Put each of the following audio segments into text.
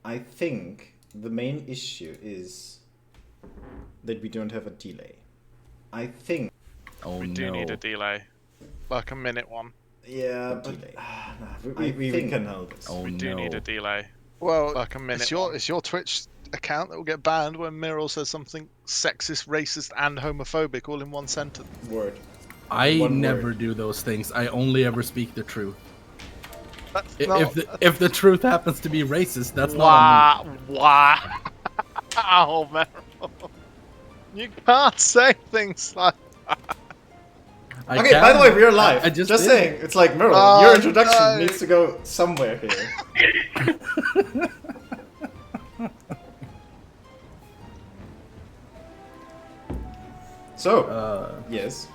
I think the main issue is that we don't have a delay. I think. Oh We do need a delay. Like a minute one. Yeah, but we can handle this. Oh We do need no. a delay. Well, Like a minute it's your Twitch account that will get banned when Miral says something sexist, racist, and homophobic all in one sentence. Word. I One never word. do those things. I only ever speak the truth. That's If the truth happens to be racist, that's not on me. Wow. Wow, Meryl. You can't say things like I Okay, can. by the way, we're live. I just Just did. saying, it's like, Merle, Oh, your introduction no. needs to go somewhere here. So, yes.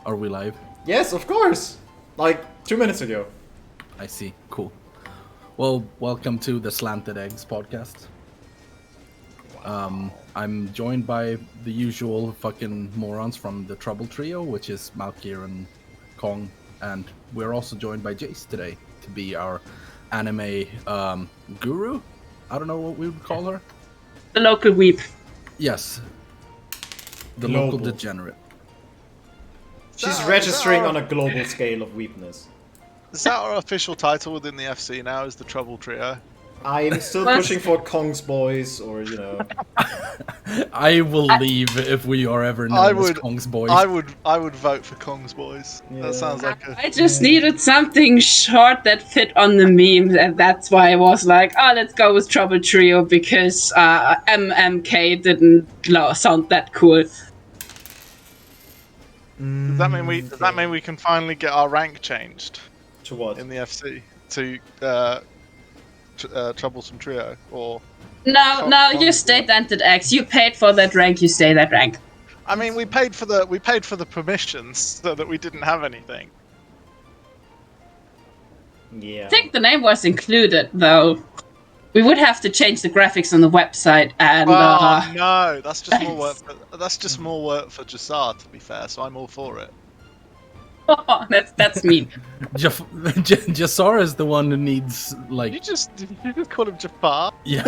Are we live? Yes, of course! Like, 2 minutes ago. I see. Cool. Well, welcome to the Slanted Eggs podcast. I'm joined by the usual fucking morons from the Trouble Trio, which is Malkir and Kong, and we're also joined by Jace today to be our anime guru. I don't know what we would call her. The local weep. Yes, the Global. local degenerate. She's that registering our- on a global scale of weakness. Is that our official title within the FC now? Is the Trouble Trio? I'm still What? pushing for Kong's Boys, or, you know. I will leave if we are ever known as Kong's boys. I would vote for Kong's Boys. Yeah. That sounds like a I just needed something short that fit on the meme, and that's why I was like, oh, let's go with Trouble Trio, because MMK didn't sound that cool. Does that mean we can finally get our rank changed To what? in the FC to Troublesome Trio or? No, you stay Dented X. You paid for that rank, you stay that rank. I mean, we paid for the permissions so that we didn't have anything. Yeah. I think the name was included, though. We would have to change the graphics on the website, and Oh no, that's just more work. That's just more work for Jassar, to be fair. So I'm all for it. that's mean. Jassar is the one who needs like. Did you just call him Jafar? Yeah.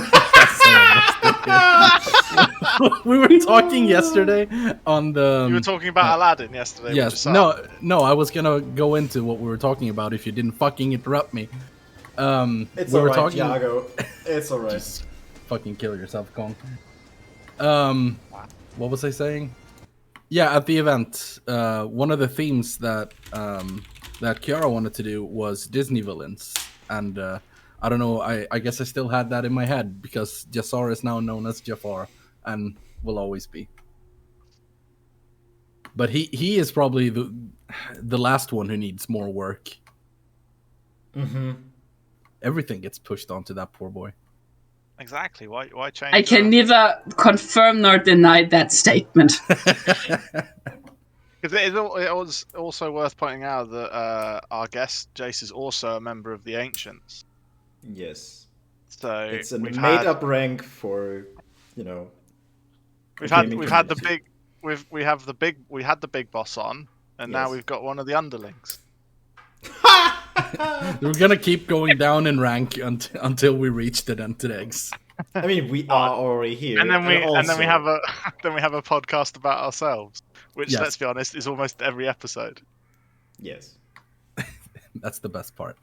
We were talking yesterday on the. You were talking about Aladdin yesterday. with Yes. Jassar. No. I was gonna go into what we were talking about if you didn't fucking interrupt me. It's we were alright, talking. Iago. It's alright. Just fucking kill yourself, Kong. What was I saying? Yeah, at the event, one of the themes that that Kiara wanted to do was Disney villains, and I don't know. I guess I still had that in my head because Jassar is now known as Jafar and will always be. But he is probably the last one who needs more work. Mm-hmm. Everything gets pushed onto that poor boy. Exactly. Why change? I can neither confirm nor deny that statement. Because it was also worth pointing out that our guest Jace is also a member of the Ancients. Yes. So It's a we've made-up rank for, you know. We've gaming had the community. big we had the big boss on, and now Yes. we've got one of the underlings. We're gonna keep going down in rank until we reach the dented eggs. I mean, we are already here. And then we also, have a podcast about ourselves, which Yes. let's be honest is almost every episode. Yes. That's the best part.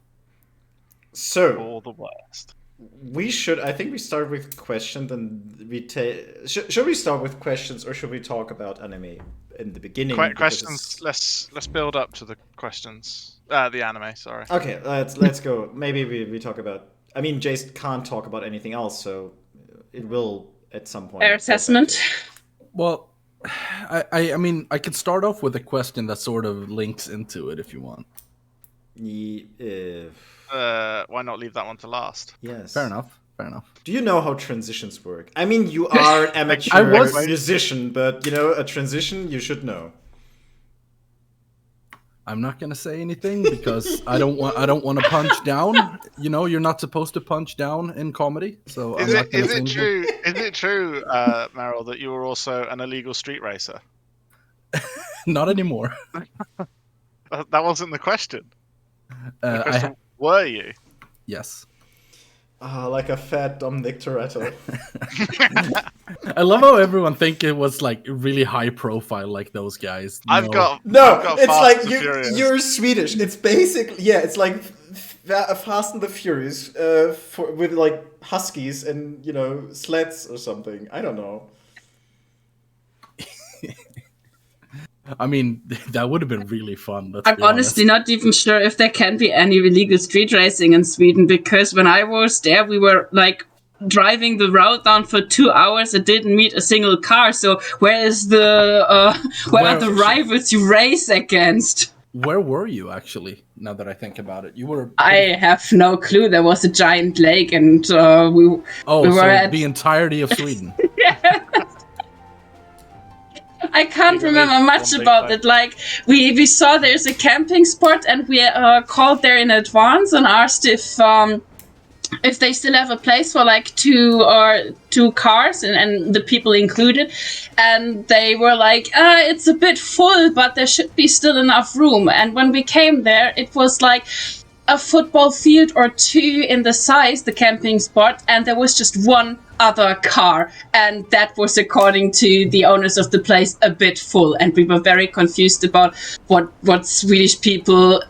So Or the worst. I think we start with questions, and we take. Should we start with questions, or should we talk about anime in the beginning? because Questions. it's- Let's build up to the questions. The anime. Sorry. Okay, let's go. Maybe we talk about. I mean, Jace can't talk about anything else, so it will at some point. Fair assessment. Well, I mean, I could start off with a question that sort of links into it if you want. Why not leave that one to last? Yes. Fair enough. Do you know how transitions work? I mean, you are an amateur musician, but you know, a transition you should know. I'm not gonna say anything because I don't want to punch down. You know, you're not supposed to punch down in comedy. So Is I'm not it gonna is say it anything. true? Is it true, Meryl, that you were also an illegal street racer? Not anymore. That wasn't the question. The I question, were you? yes. Like a fat Dominic Toretto. I love how everyone think it was like really high profile, like those guys. I've got No, I've got it's Fast like and the Furious. you're Swedish. It's basically it's like Fast and the Furious with like huskies and sleds or something. I don't know. I mean, that would have been really fun. Let's I'm be honestly honest. not even sure if there can be any illegal street racing in Sweden, because when I was there, we were like driving the road down for 2 hours and didn't meet a single car. So where is the where are the rivals you race against? Where were you actually? Now that I think about it, you were. I have no clue. There was a giant lake, and we were so at the entirety of Sweden. I can't remember much about it. Like we saw there's a camping spot, and we called there in advance and asked if they still have a place for like two cars and the people included, and they were like, it's a bit full, but there should be still enough room. And when we came there, it was like a football field or two in the size, the camping spot, and there was just one other car, and that was, according to the owners of the place, a bit full. And we were very confused about what Swedish people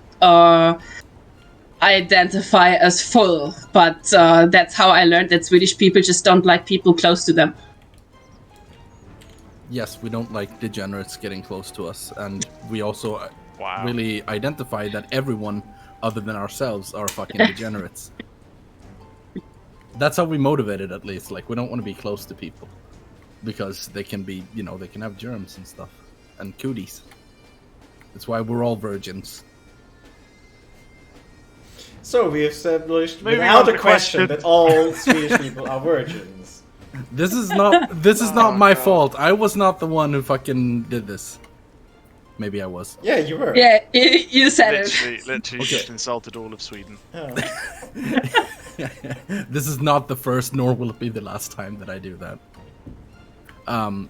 identify as full, but that's how I learned that Swedish people just don't like people close to them. Yes, we don't like degenerates getting close to us, and we also really identify that everyone other than ourselves are fucking degenerates. That's how we motivate it, at least. Like, we don't want to be close to people because they can be, they can have germs and stuff and cooties. That's why we're all virgins. So we established Moving without on a to question questions. that all Swedish people are virgins. This is not my fault. I was not the one who fucking did this. Maybe I was. Yeah, you were. Yeah, you said Literally just insulted all of Sweden. Oh. This is not the first, nor will it be the last time that I do that.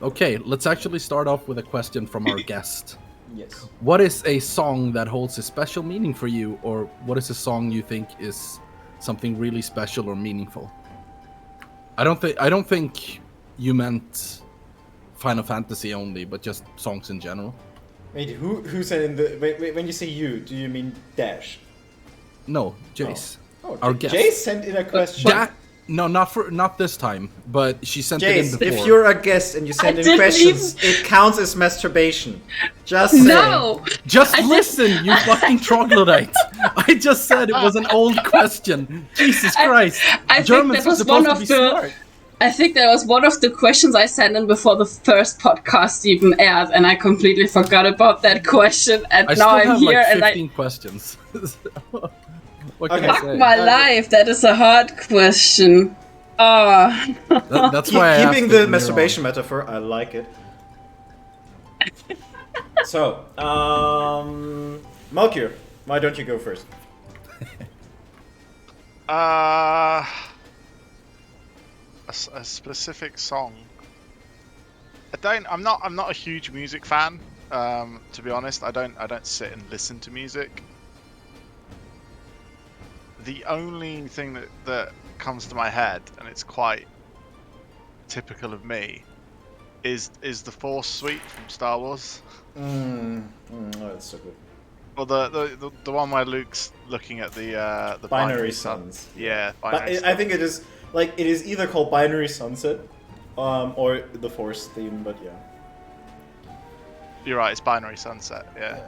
Okay, let's actually start off with a question from our guest. Yes. What is a song that holds a special meaning for you, or what is a song you think is something really special or meaningful? I don't think you meant Final Fantasy only, but just songs in general. Wait, who said in the... Wait, when you say you, do you mean Dash? No, Jace. Oh, Our guest. Jace sent in a question. No, not this time, but she sent it in Jace, before. if you're a guest and you send in didn't questions, it counts as masturbation. Just saying. no. Just listen, you fucking troglodyte. I just said it was an old question. Jesus Christ. I think Germans that was are supposed one to of be the. smart. I think that was one of the questions I sent in before the first podcast even aired, and I completely forgot about that question. And I now still I'm have here, like and 15 questions. What can Okay. I fuck say? my life. That is a hard question. Oh. That's why I Keeping asked the it masturbation metaphor, I like it. So, Malkir, why don't you go first? A specific song. I'm not a huge music fan. To be honest, I don't sit and listen to music. The only thing that comes to my head, and it's quite typical of me, is the Force suite from Star Wars. Oh, that's so good. Or the one where Luke's looking at the Binary Suns. Yeah, But binary I think it is either called Binary Sunset, or the Force theme. But yeah. You're right. It's Binary Sunset. Yeah.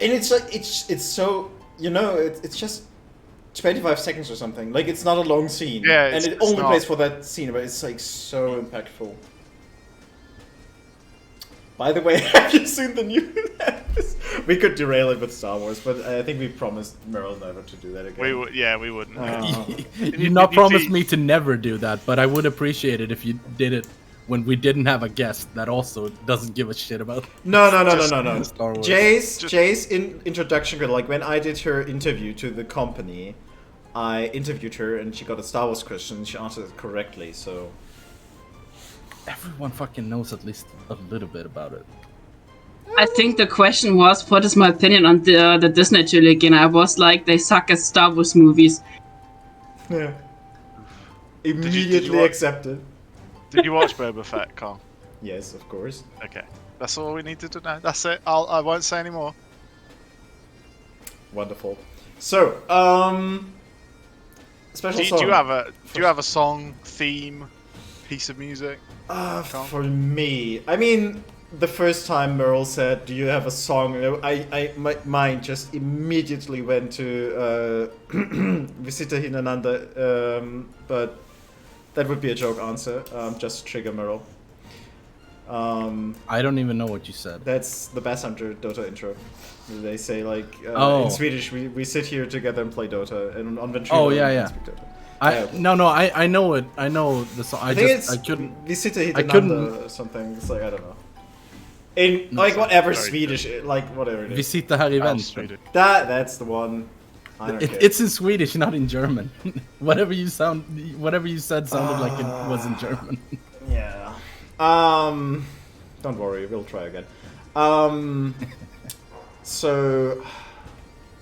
And it's like it's so it's just 25 seconds or something. Like, it's not a long scene. Yeah, and it it's only not. plays for that scene, but it's like so impactful. By the way, have you seen the new? We could derail it with Star Wars, but I think we promised Meryl never to do that again. We wouldn't. You not promised me to never do that, but I would appreciate it if you did it when we didn't have a guest that also doesn't give a shit about. No. Star Wars. Jace in introduction, like when I did her interview to the company, I interviewed her and she got a Star Wars question and she answered it correctly, so... Everyone fucking knows at least a little bit about it. I think the question was, what is my opinion on the Disney trilogy? And I was like, they suck at Star Wars movies. Yeah. Immediately accepted. Did you watch Boba Fett, Carl? Yes, of course. Okay, that's all we needed to know. That's it. I won't say any more. Wonderful. So, special song. Do you have a song, theme, piece of music? For me, I mean, the first time Merle said, "Do you have a song?" My mind just immediately went to Visita Hinananda, but that would be a joke answer. Just to trigger Merle. I don't even know what you said. That's the Bass Hunter Dota intro. They say like in Swedish, we sit here together and play Dota, and on Ventura. Oh yeah. I know it. I know the song. I couldn't. Visita Hinananda or something. It's like I don't know. In whatever Swedish, whatever it is. Visita här i vänster. That's the one. I don't care. It's in Swedish, not in German. Whatever you said sounded like it was in German. Yeah. Don't worry, we'll try again. So,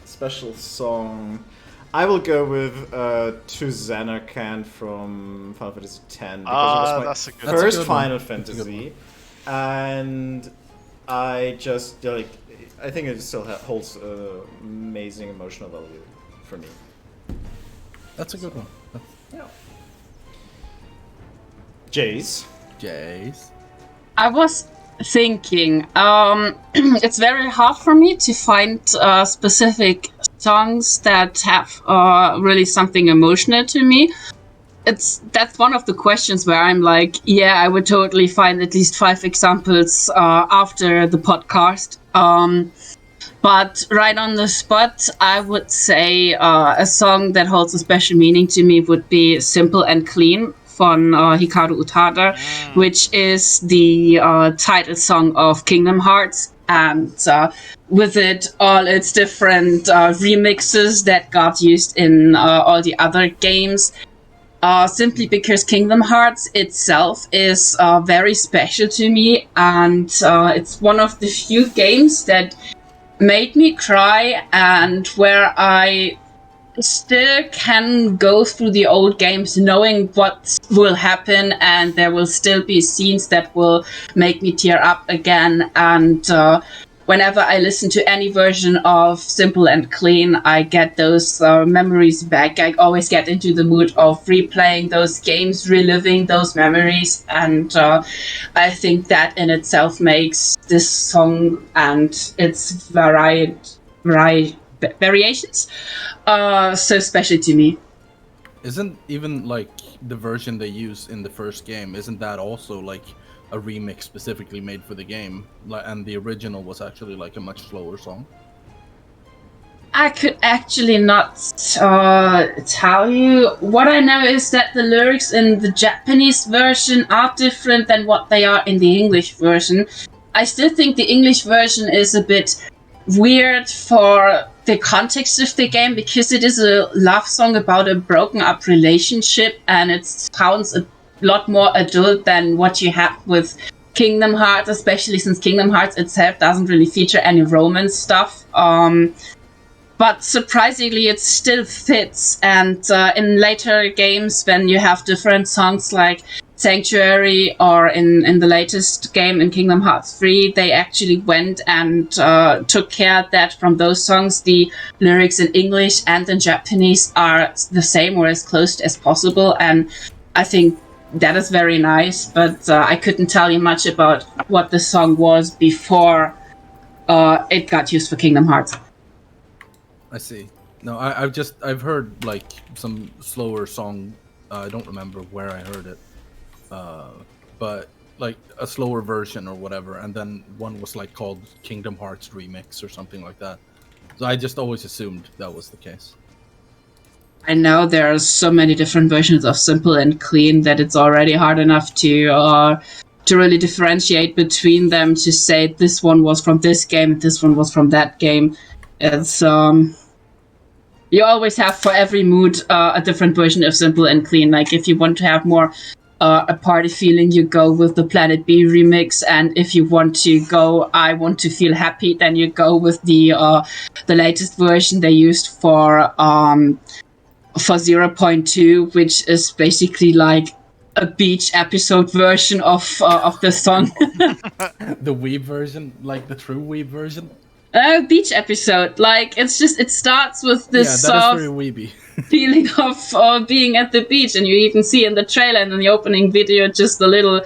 special song. I will go with To Xanarkand from Final Fantasy X because it was my first Final Fantasy, and I just I think it still holds amazing emotional value for me. That's a good one. Yeah. Jace. I was thinking, it's very hard for me to find specific songs that have really something emotional to me. That's one of the questions where I'm like, yeah, I would totally find at least 5 examples after the podcast. But right on the spot, I would say a song that holds a special meaning to me would be Simple and Clean von Hikaru Utada, which is the title song of Kingdom Hearts. And with it, all its different remixes that got used in all the other games. Simply because Kingdom Hearts itself is very special to me, and it's one of the few games that made me cry and where I still can go through the old games knowing what will happen, and there will still be scenes that will make me tear up again. And whenever I listen to any version of Simple and Clean, I get those memories back. I always get into the mood of replaying those games, reliving those memories, and I think that in itself makes this song and its variations so special to me. Isn't even like the version they use in the first game, isn't that also like a remix specifically made for the game, and the original was actually like a much slower song? I could actually not tell you. What I know is that the lyrics in the Japanese version are different than what they are in the English version. I still think the English version is a bit weird for the context of the game, because it is a love song about a broken up relationship, and it sounds a lot more adult than what you have with Kingdom Hearts, especially since Kingdom Hearts itself doesn't really feature any romance stuff. But surprisingly, it still fits. And in later games, when you have different songs like Sanctuary, or in the latest game in Kingdom Hearts 3, they actually went and took care that from those songs, the lyrics in English and in Japanese are the same or as close as possible. And I think that is very nice, but I couldn't tell you much about what the song was before it got used for Kingdom Hearts. I see. No, I've heard like some slower song. I don't remember where I heard it, but like a slower version or whatever, and then one was like called Kingdom Hearts Remix or something like that. So I just always assumed that was the case. I know there are so many different versions of Simple and Clean that it's already hard enough to really differentiate between them, to say this one was from this game, this one was from that game. It's you always have for every mood a different version of Simple and Clean. Like if you want to have more a party feeling, you go with the Planet B remix, and if you want to go, I want to feel happy, then you go with the latest version they used for for 0.2, which is basically like a beach episode version of the song. The Weeb version, like the true Weeb version. Beach episode, like it starts with this that is very weeby. feeling of being at the beach, and you even see in the trailer and in the opening video just the little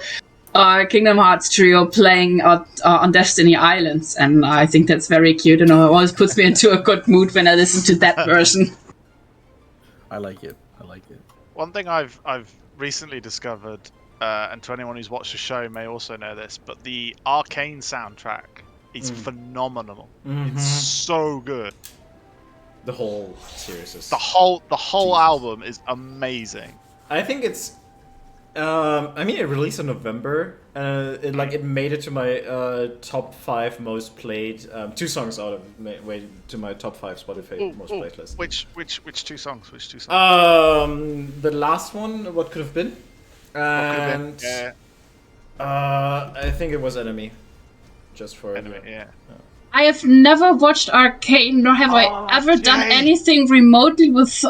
Kingdom Hearts trio playing on Destiny Islands, and I think that's very cute, and it always puts me into a good mood when I listen to that version. I like it. One thing I've recently discovered, and to anyone who's watched the show may also know this, but the Arcane soundtrack is phenomenal. It's so good. The whole series is... The whole album is amazing. I think it's... I mean, it released in November. It made it to my top 5 most played. 2 songs out of way to my top 5 Spotify most played list. Which 2 songs? The last one, What Could Have Been, and I think it was Enemy. Just for Enemy, yeah. I have never watched Arcane, nor have I ever done anything remotely with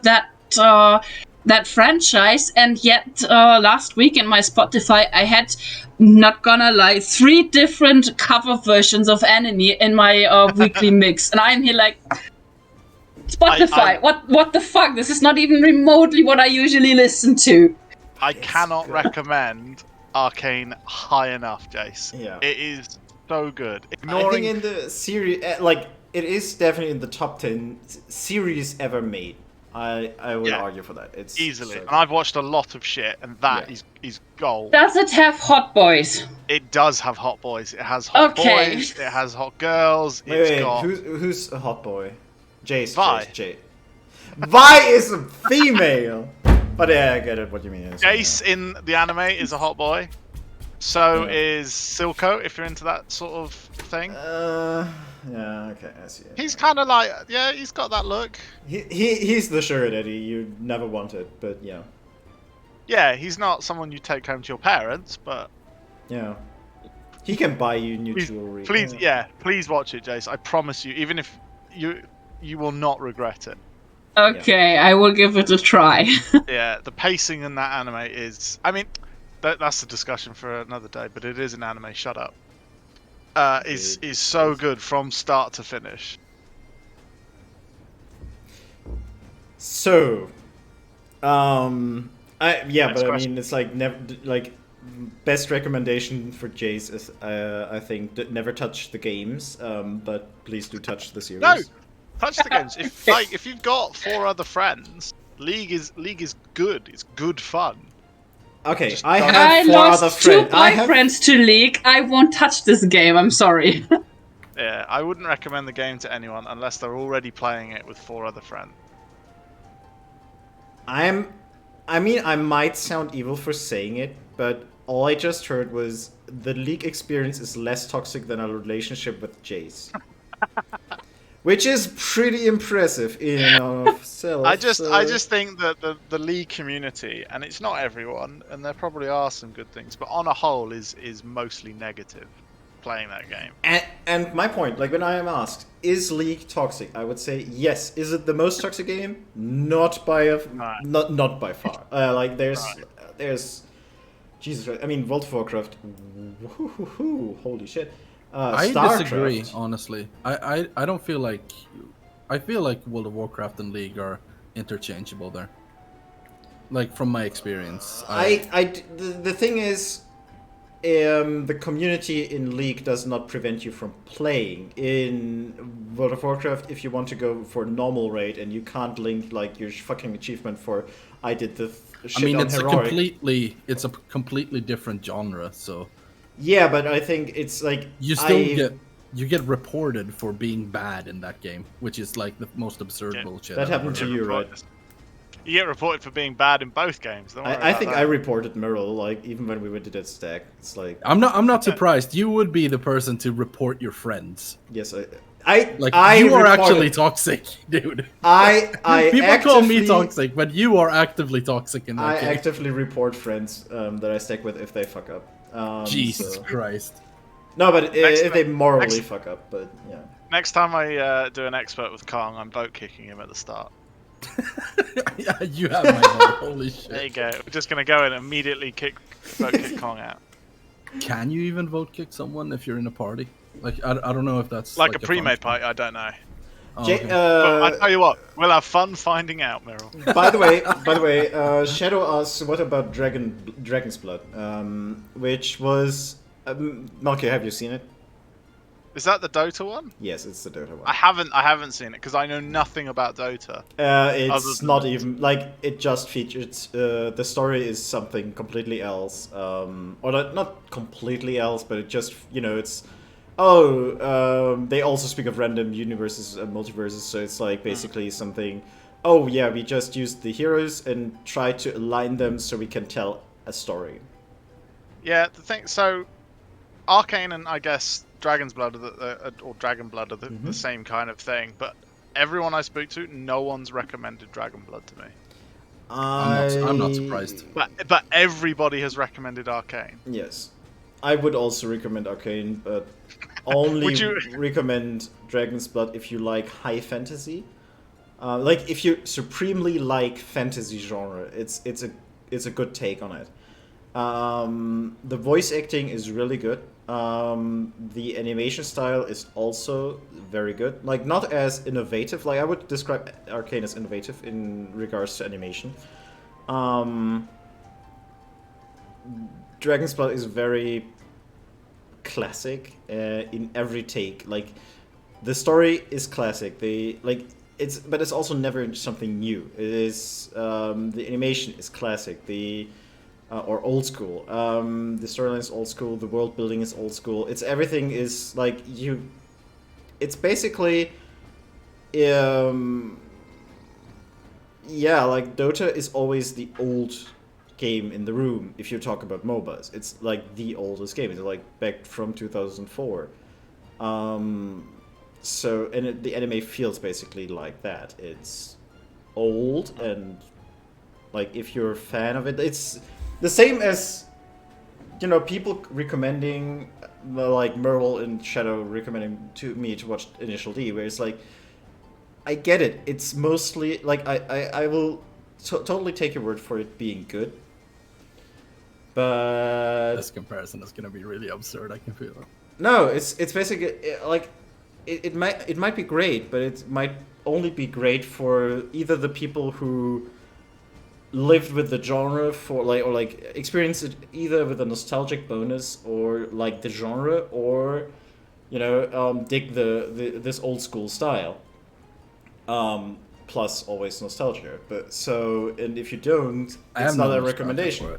that franchise, and yet last week in my Spotify I had, not gonna lie, 3 different cover versions of Enemy in my weekly mix, and I'm here like, Spotify, what the fuck? This is not even remotely what I usually listen to. I cannot recommend Arcane high enough, Jace. Yeah. It is so good. I think in the series, it is definitely in the top 10 series ever made. I would argue for that. It's easily. So and I've watched a lot of shit, and that is gold. Does it have hot boys? It does have hot boys. It has hot boys. It has hot girls. Wait, who's a hot boy? Jace. Vi. Vi is a female. But yeah, I get it. What you mean? Jace in the anime is a hot boy. So is Silco, if you're into that sort of thing. Yeah, okay, I see it. He's kind of like, he's got that look. He's the sugar daddy you never wanted, but yeah. Yeah, he's not someone you take home to your parents, but... Yeah. He can buy you new jewelry. Please watch it, Jace. I promise you, even if you will not regret it. Okay, I will give it a try. Yeah, the pacing in that anime is... I mean, that's a discussion for another day, but it is an anime, shut up. Is so good from start to finish. So... I mean, it's like best recommendation for Jace is I think never touch the games, but please do touch the series. No, touch the games. If you've got 4 other friends, League is good. It's good fun. Okay, I have 4 other friends. 2 boyfriends to League. I won't touch this game. I'm sorry. Yeah, I wouldn't recommend the game to anyone unless they're already playing it with 4 other friends. I mean, I might sound evil for saying it, but all I just heard was the League experience is less toxic than a relationship with Jace. Which is pretty impressive in and of itself. I just think that the League community, and it's not everyone, and there probably are some good things, but on a whole is mostly negative playing that game. And my point, like when I am asked, is League toxic? I would say yes. Is it the most toxic game? Not by not by far. There's Jesus Christ. I mean, World of Warcraft. Holy shit. I disagree, honestly. I don't feel like... I feel like World of Warcraft and League are interchangeable there. Like, from my experience. The thing is, the community in League does not prevent you from playing. In World of Warcraft, if you want to go for normal raid and you can't link, like, your fucking achievement for I did the shit on heroic... it's a completely different genre, so... Yeah, but I think it's like you still get reported for being bad in that game, which is like the most absurd bullshit. That happened to you, right? You get reported for being bad in both games. I think I reported Meryl, like even when we went to that stack. It's like I'm not surprised. You would be the person to report your friends. Yes, you are actually toxic, dude. People call me toxic, but you are actively toxic in that game. I actively report friends that I stack with if they fuck up. Jesus Christ. No, but if they morally fuck up, but yeah. Next time I do an expert with Kong, I'm vote kicking him at the start. Yeah, you have my vote. Holy shit. There you go. We're just going to go and immediately vote kick Kong out. Can you even vote kick someone if you're in a party? Like, I don't know if that's like a pre-made party. I don't know. Oh, okay. But I tell you what, we'll have fun finding out, Meryl. By the way, Shadow asks, what about Dragon's Blood? Which was... Malky, have you seen it? Is that the Dota one? Yes, it's the Dota one. I haven't seen it because I know nothing about Dota. It's not even like it just features. The story is something completely else, or not completely else, but it just it's. They also speak of random universes and multiverses, so it's like basically something. Oh yeah, we just used the heroes and try to align them so we can tell a story. Yeah, the thing. So, Arcane and I guess Dragon's Blood or Dragon Blood are the same kind of thing, but everyone I speak to, no one's recommended Dragon Blood to me. I'm not surprised. But everybody has recommended Arcane. Yes, I would also recommend Arcane, but only recommend Dragon's Blood if you like high fantasy. Like if you supremely like fantasy genre, it's a good take on it. The voice acting is really good. The animation style is also very good. Like, not as innovative. Like, I would describe Arcane as innovative in regards to animation. Dragon's Blood is very classic in every take. Like, the story is classic. But it's also never something new. It is the animation is classic. Or old school. The storyline is old school. The world building is old school. Everything is like It's basically, like Dota is always the old game in the room. If you talk about MOBAs, it's like the oldest game. It's like back from 2004. The anime feels basically like that. It's old and like if you're a fan of it, it's the same as, people recommending, like Merle and Shadow recommending to me to watch Initial D, where it's like, I get it. It's mostly, like, I will totally take your word for it being good. But... this comparison is going to be really absurd, I can feel it. No, it's basically, like, it might be great, but it might only be great for either the people who lived with the genre or experienced it either with a nostalgic bonus or like the genre or dig this old school style, plus always nostalgia. And if you don't, it's not a recommendation.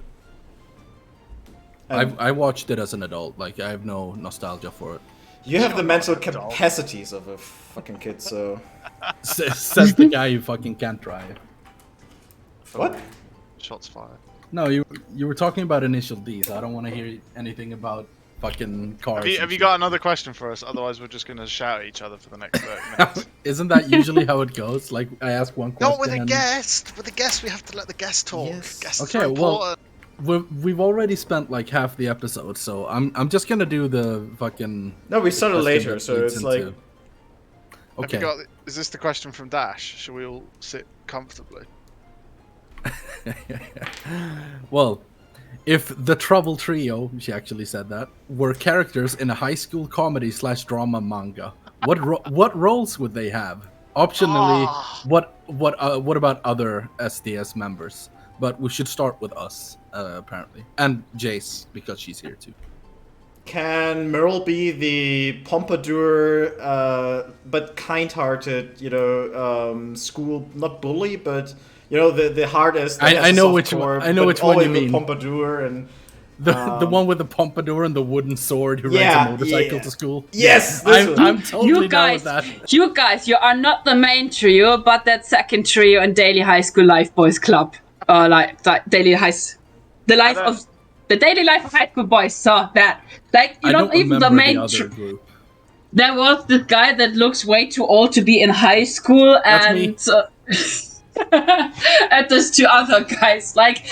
I watched it as an adult. Like, I have no nostalgia for it. You have the mental capacities of a fucking kid, so says the guy who fucking can't drive. What? Shots fired. No, you were talking about Initial D, so I don't want to hear anything about fucking cars. Have you got another question for us? Otherwise, we're just going to shout at each other for the next 30 minutes. Isn't that usually how it goes? Like, I ask one question. Not with a guest. With a guest, we have to let the guest talk. Yes. Guests okay, are important. well, we've already spent like half the episode, so I'm just gonna do the fucking. No, we started later, so it's like. Okay. Is this the question from Dash? Should we all sit comfortably? Well, if the Trouble Trio, she actually said that, were characters in a high school comedy / drama manga, what roles would they have? Optionally, what about other SDS members? But we should start with us, apparently, and Jace because she's here too. Can Merle be the pompadour, but kind-hearted, school, not bully, but the hardest. I know which one. I know which one you mean. Pompadour and the one with the pompadour and the wooden sword who rides a motorcycle to school. Yes, I'm totally down with that. You guys, you are not the main trio, but that second trio in Daily High School Life Boys Club, the daily life of high school boys. So that, like, you don't even the main. There was this guy that looks way too old to be in high school, and and there's two other guys. Like,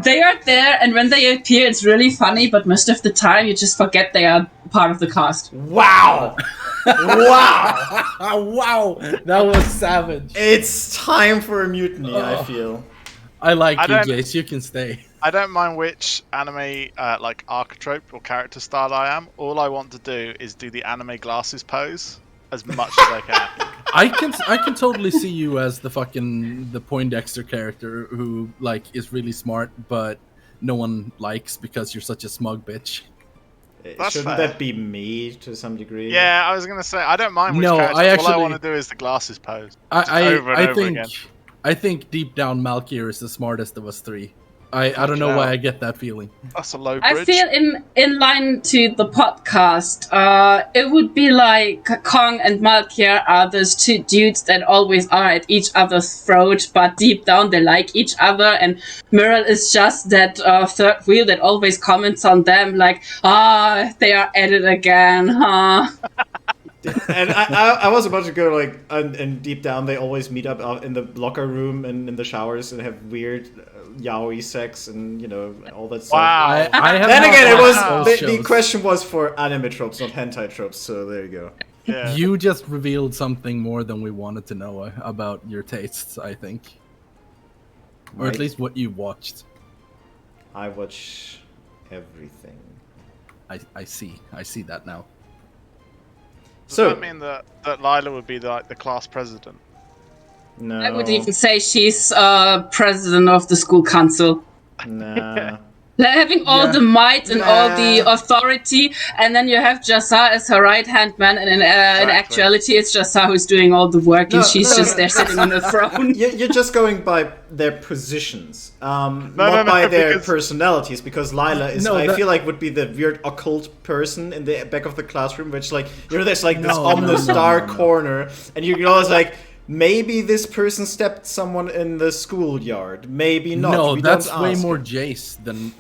they are there, and when they appear, it's really funny. But most of the time, you just forget they are part of the cast. Wow! Wow! Wow, that was savage. It's time for a mutiny, I feel. I like you, Jace. You can stay. I don't mind which anime like archetype or character style I am. All I want to do is do the anime glasses pose as much as I can. I can totally see you as the Poindexter character who like is really smart, but no one likes because you're such a smug bitch. Shouldn't that be me to some degree? Yeah, I was gonna say I don't mind which character. All I want to do is the glasses pose. I think deep down Malkier is the smartest of us three. I don't know why I get that feeling. That's a low bridge. I feel in line to the podcast, it would be like Kong and Malkier are those two dudes that always are at each other's throat, but deep down they like each other, and Muriel is just that third wheel that always comments on them like, they are at it again, huh? And I was about to go like, and deep down they always meet up in the locker room and in the showers and have weird yaoi sex and all that stuff. Wow. Then again, it was the question was for anime tropes, not hentai tropes. So there you go. Yeah. You just revealed something more than we wanted to know about your tastes, I think, or at least what you watched. I watch everything. I see that now. Does that mean that Lila would be the class president? No. I would even say she's president of the school council. Nah. Having all the might and all the authority, and then you have Jasa as her right-hand man, and in actuality it's Jasa who's doing all the work, and she's just there sitting on the throne. You're just going by their positions, not by their personalities, because Lila is, I feel like, would be the weird occult person in the back of the classroom, which, like, there's, like, this ominous dark corner, and you're always like, maybe this person stepped someone in the schoolyard. Maybe not. No, that's way more Jace than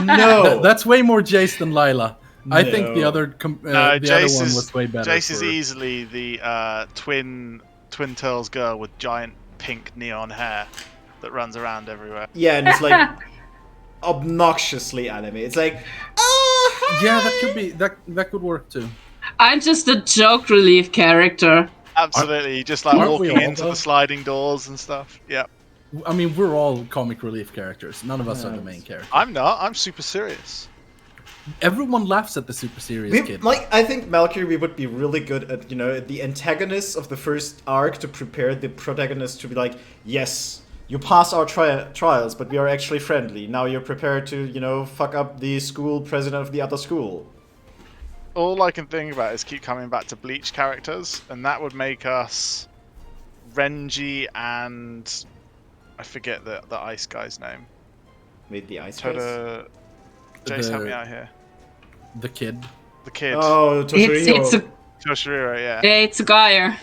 no. That's way more Jace than Lila. No. I think the other one was way better. Jace is easily the twin Turtles girl with giant pink neon hair that runs around everywhere. Yeah, and it's like obnoxiously anime. It's like, yeah, that could be that could work too. I'm just a joke relief character. Absolutely, just like walking into the sliding doors and stuff. Yeah. I mean, we're all comic relief characters. None of us are the main character. I'm not. I'm super serious. Everyone laughs at the super serious kid. Like, I think Valkyrie would be really good at, the antagonists of the first arc to prepare the protagonist to be like, yes, you pass our trials, but we are actually friendly. Now you're prepared to, fuck up the school president of the other school. All I can think about is keep coming back to Bleach characters, and that would make us Renji and I forget the ice guy's name. Wait, the ice guy? Jace, help me out here. The kid. The kid. Oh, Toshihiro. Toshihiro, yeah. Yeah, it's a guy.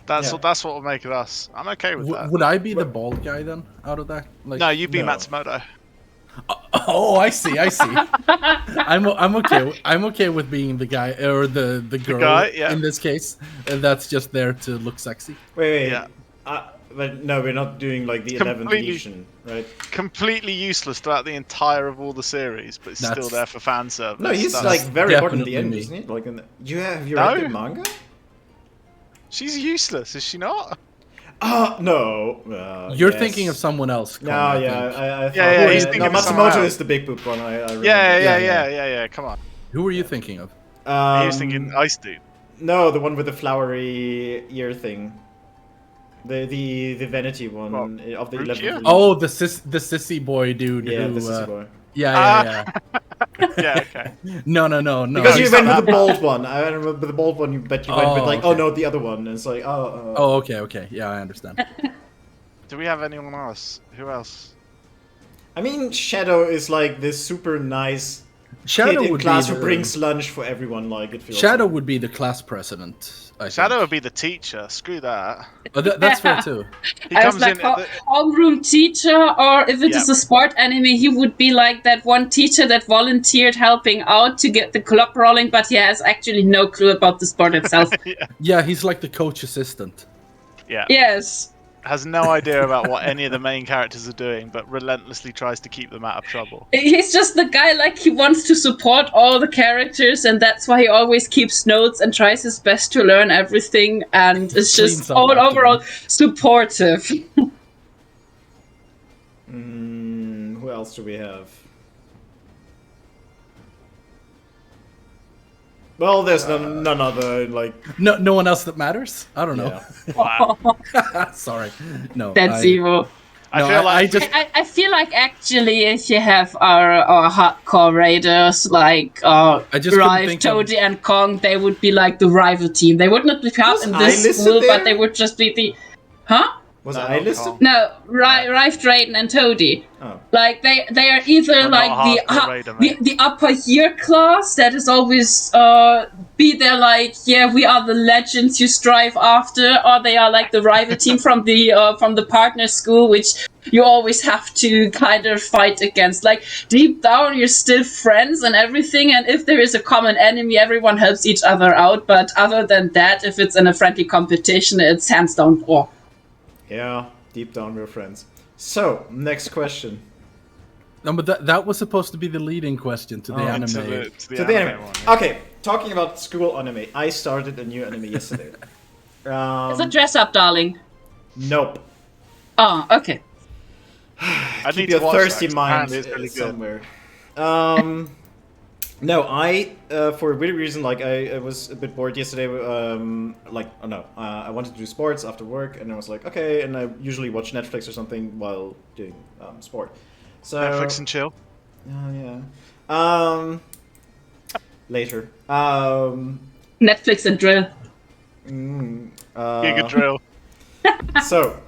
That's what would make it us. I'm okay with that. Would I be the bald guy then? Out of that? Like, no, you'd be Matsumoto. Oh, I see. I'm okay. I'm okay with being the guy or the girl in this case. That's just there to look sexy. Wait. Yeah. But no, we're not doing like the 11th edition, right? Completely useless throughout the entire of all the series, but it's still there for fan service. No, he's like very important at the end, isn't he? Like, have you read the manga? She's useless, is she not? No. You're thinking of someone else. No, I he's thinking of Matsumoto is the big poop one. I remember. Yeah. Come on. Who were you thinking of? He was thinking Ice Dude. No, the one with the flowery ear thing. The vanity one of the 11th. Oh, the sissy boy dude. Yeah, the sissy boy. Yeah. Yeah, okay. No. Because you went with the bald one. I remember the bald one, but you went with like, oh no, the other one. And it's like, Oh, okay. Yeah, I understand. Do we have anyone else? Who else? I mean, Shadow is like this super nice Shadow kid in would class be who brings lunch for everyone. Like it feels. Shadow would be the class president. Shadow would be the teacher. Screw that. That's fair too. He I comes was like in. Homeroom teacher, or if it is a sport anime, he would be like that one teacher that volunteered helping out to get the club rolling, but he has actually no clue about the sport itself. Yeah, he's like the coach assistant. Yeah. Yes. has no idea about what any of the main characters are doing, but relentlessly tries to keep them out of trouble. He's just the guy, like, he wants to support all the characters, and that's why he always keeps notes and tries his best to learn everything, and it's just all overall supportive. Who else do we have? Well, there's none other, like... No one else that matters? I don't know. Yeah. Wow. Sorry. No. That's evil. I feel like actually if you have our hardcore raiders like Rive, Toadie, and Kong, they would be like the rival team. They would not be part in this school, but they would just be the... Huh? Was I listed? No, Rive, Drayden, and Toadie. Oh. Like they are either like the upper year class that is always be there like, yeah, we are the legends you strive after, or they are like the rival team from the partner school, which you always have to kind of fight against. Like deep down you're still friends and everything, and if there is a common enemy everyone helps each other out, but other than that, if it's in a friendly competition, it's hands down war. Yeah, deep down we're friends. So, next question. No, but that was supposed to be the leading question to the anime. To the anime one, yeah. Okay, talking about school anime, I started a new anime yesterday. Is it Dress Up Darling? Nope. Oh, okay. Keep your thirsty mind really somewhere. No, I for a weird reason, like I was a bit bored yesterday. I wanted to do sports after work, and I was like, okay. And I usually watch Netflix or something while doing sport. So Netflix and chill. Yeah. Later. Netflix and drill. Giga drill. So,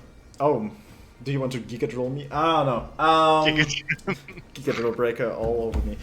do you want to Giga drill me? No. Giga drill breaker all over me.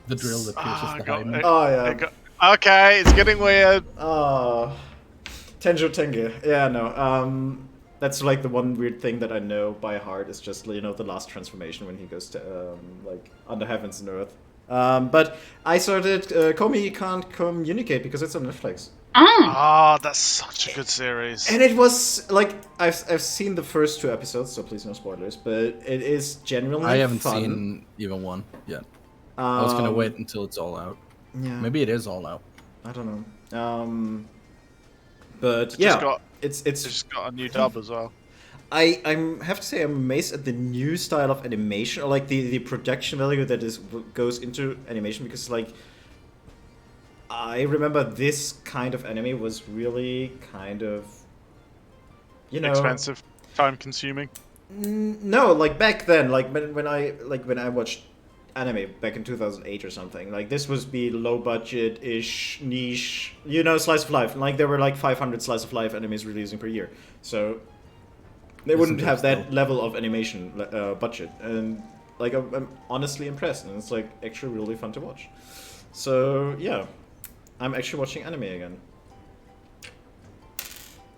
The drill that pierces the hymen. Oh yeah. Okay, it's getting weird. Tenjo Tenge. Yeah, no. That's like the one weird thing that I know by heart is just, the last transformation when he goes to like under heavens and earth. But I started Komi Can't Communicate because it's on Netflix. That's such a good series. And it was like I've seen the first 2 episodes, so please no spoilers. But it is genuinely fun. I haven't seen even one yet. I was gonna wait until it's all out. Yeah. Maybe it is all out. I don't know. But it's just got a new dub as well. I have to say I'm amazed at the new style of animation, or like the production value that goes into animation, because like I remember this kind of anime was really kind of expensive, time consuming. No, like back then, like when I watched anime back in 2008 or something, like this was be low budget ish niche, slice of life. Like there were like 500 slice of life animes releasing per year, so they wouldn't have that level of animation budget. And like I'm honestly impressed, and it's like actually really fun to watch. So yeah, I'm actually watching anime again.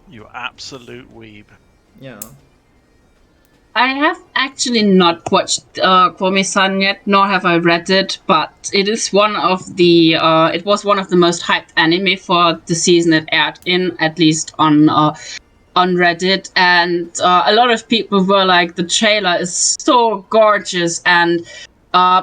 You absolute weeb. Yeah. I have actually not watched Komi-san yet, nor have I read it, but it is one of the it was one of the most hyped anime for the season it aired in, at least on Reddit, and a lot of people were like, the trailer is so gorgeous, and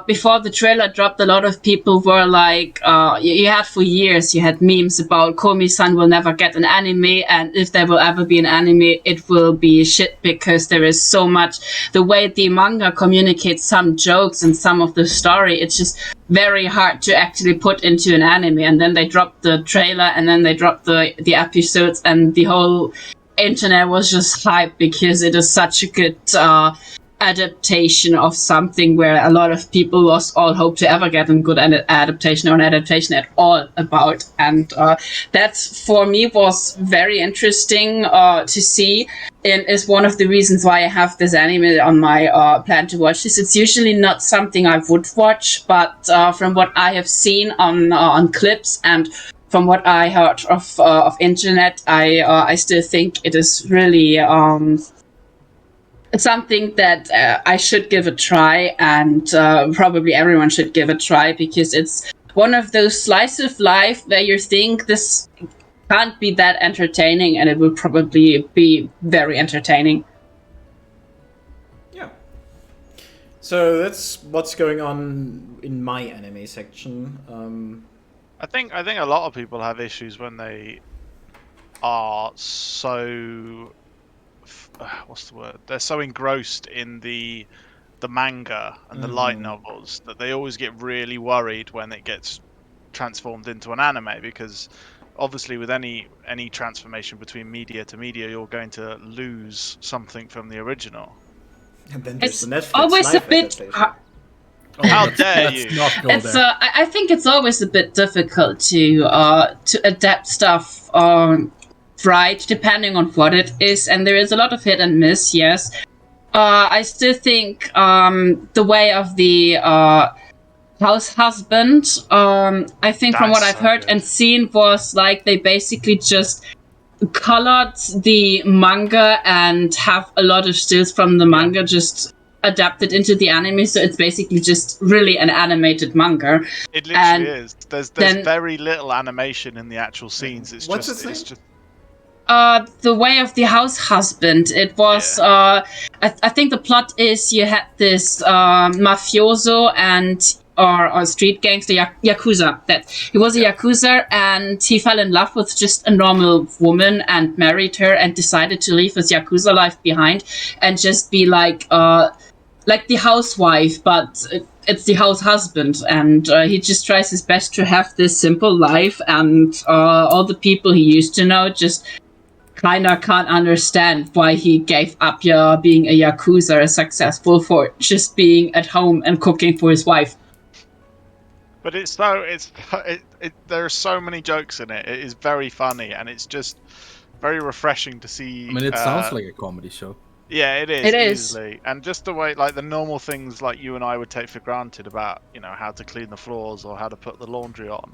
before the trailer dropped, a lot of people were like, you had for years, you had memes about Komi-san will never get an anime, and if there will ever be an anime, it will be shit, because there is so much, the way the manga communicates some jokes and some of the story, it's just very hard to actually put into an anime. And then they dropped the trailer, and then they dropped the episodes, and the whole internet was just hyped, because it is such a good adaptation of something where a lot of people lost all hope to ever get a good adaptation, or an adaptation at all about. And that for me was very interesting to see, and is one of the reasons why I have this anime on my plan to watch this. It's usually not something I would watch, but from what I have seen on clips and from what I heard of internet, I still think it is really it's something that I should give a try, and probably everyone should give a try, because it's one of those slice of life where you think this can't be that entertaining, and it will probably be very entertaining. Yeah. So that's what's going on in my anime section. I think a lot of people have issues when they are so what's the word? They're so engrossed in the manga and the light novels that they always get really worried when it gets transformed into an anime, because obviously with any transformation between media to media, you're going to lose something from the original. And then there's It's the Netflix always live a bit. adaptation. How dare you? Not go It's there. I think it's always a bit difficult to adapt stuff right, depending on what it is, and there is a lot of hit and miss. Yes, I still think the way of the house husband. I think from what That's I've so heard good. and seen was like they basically just colored the manga and have a lot of stills from the manga just adapted into the anime, so it's basically just really an animated manga. It literally And is. There's then- very little animation in the actual scenes. It's What's just its name? it's just The way of the house husband. It was. I think the plot is you had this mafioso and or street gangster yakuza. That he was a yakuza and he fell in love with just a normal woman and married her and decided to leave his yakuza life behind and just be like the housewife, but it's the house husband, and he just tries his best to have this simple life, and all the people he used to know just kinda can't understand why he gave up being a yakuza successful for just being at home and cooking for his wife. But there are so many jokes in it. It is very funny, and it's just very refreshing to see. I mean, it sounds like a comedy show. Yeah, it is. It is. Easily. And just the way, like the normal things like you and I would take for granted about, how to clean the floors or how to put the laundry on.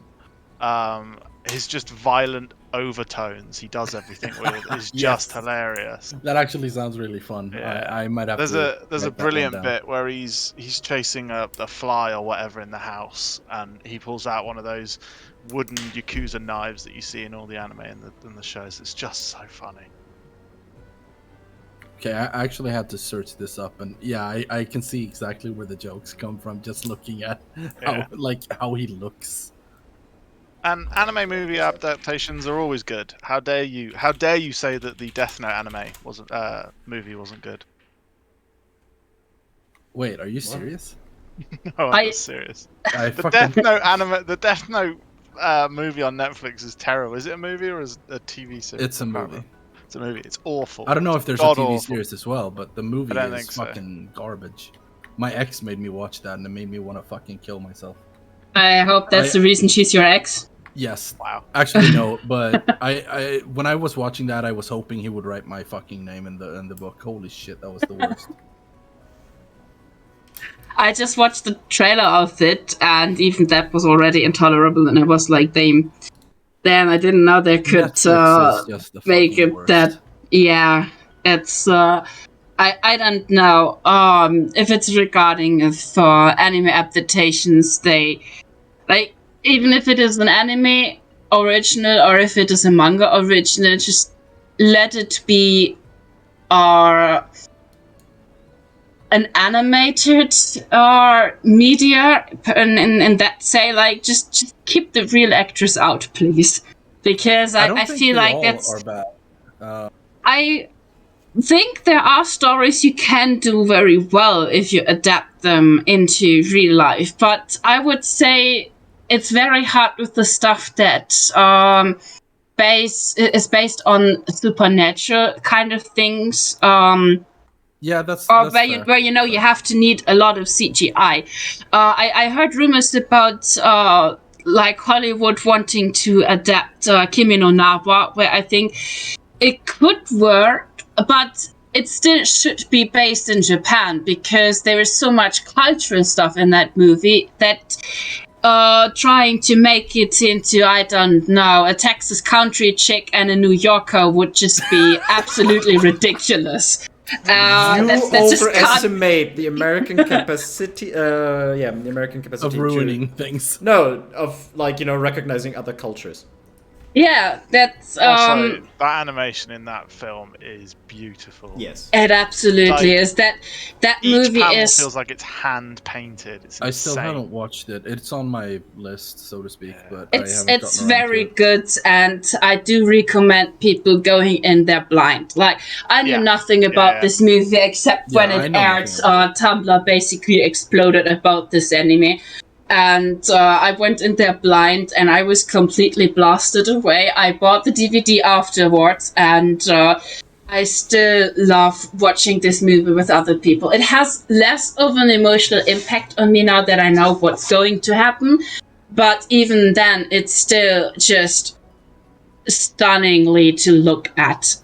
His just violent overtones he does everything with is just hilarious. That actually sounds really fun. Yeah. I might have There's to. a brilliant bit where he's chasing a fly or whatever in the house, and he pulls out one of those wooden yakuza knives that you see in all the anime and the shows. It's just so funny. Okay, I actually had to search this up, and yeah, I can see exactly where the jokes come from just looking at how he looks. And anime movie adaptations are always good. How dare you? How dare you say that the Death Note movie wasn't good? Wait, are you serious? No, I'm not serious. The Death Note movie on Netflix is terrible. Is it a movie or is it a TV series? It's a movie. It's a movie. It's awful. I don't know if there's a TV series as well, but the movie is fucking garbage. My ex made me watch that, and it made me want to fucking kill myself. I hope that's the reason she's your ex. Yes. Wow. Actually, no. But I when I was watching that, I was hoping he would write my fucking name in the book. Holy shit, that was the worst. I just watched the trailer of it, and even that was already intolerable. And I was like, damn, I didn't know they could make it worst. that. Yeah, it's. I don't know if it's regarding if anime adaptations, they like, even if it is an anime original or if it is a manga original, just let it be an animated media, and that say like just keep the real actors out, please, because I feel like that's. I think there are stories you can do very well if you adapt them into real life, but I would say it's very hard with the stuff that is based on supernatural kind of things. Yeah, that's where you have to need a lot of CGI. I heard rumors about like Hollywood wanting to adapt Kimi no Nawa, where I think it could work, but it still should be based in Japan because there is so much cultural stuff in that movie that trying to make it into, I don't know, a Texas country chick and a New Yorker would just be absolutely ridiculous. You overestimate the American capacity. The American capacity of ruining things. No, of recognizing other cultures. Yeah, that's Also, that animation in that film is beautiful. Yes, it absolutely is. That Each movie panel is. feels like it's hand painted. It's insane. I still haven't watched it. It's on my list, so to speak, but I haven't It's gotten around very to it. good, and I do recommend people going in there blind. Like, I knew nothing about this movie except when it aired. Tumblr basically exploded about this anime, and I went in there blind, and I was completely blasted away. I bought the DVD afterwards, and I still love watching this movie with other people. It has less of an emotional impact on me now that I know what's going to happen. But even then, it's still just stunningly to look at.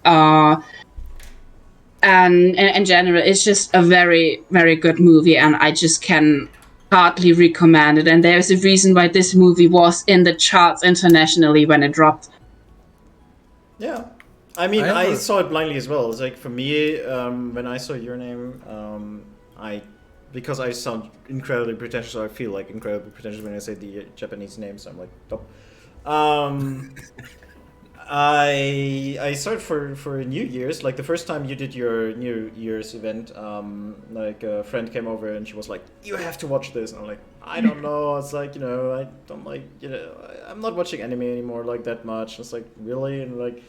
And in general, it's just a very, very good movie, and I just can hardly recommend it. And there's a reason why this movie was in the charts internationally when it dropped. Yeah. I mean, I saw it blindly as well. It's like, for me, when I saw Your Name, because I sound incredibly pretentious, or I feel like incredibly pretentious when I say the Japanese names, I'm like, top. I saw it for New Year's. Like, the first time you did your New Year's event, like, a friend came over and she was like, you have to watch this. And I'm like, I don't know. It's like, I don't like, I'm not watching anime anymore like that much. It's like, really? And like,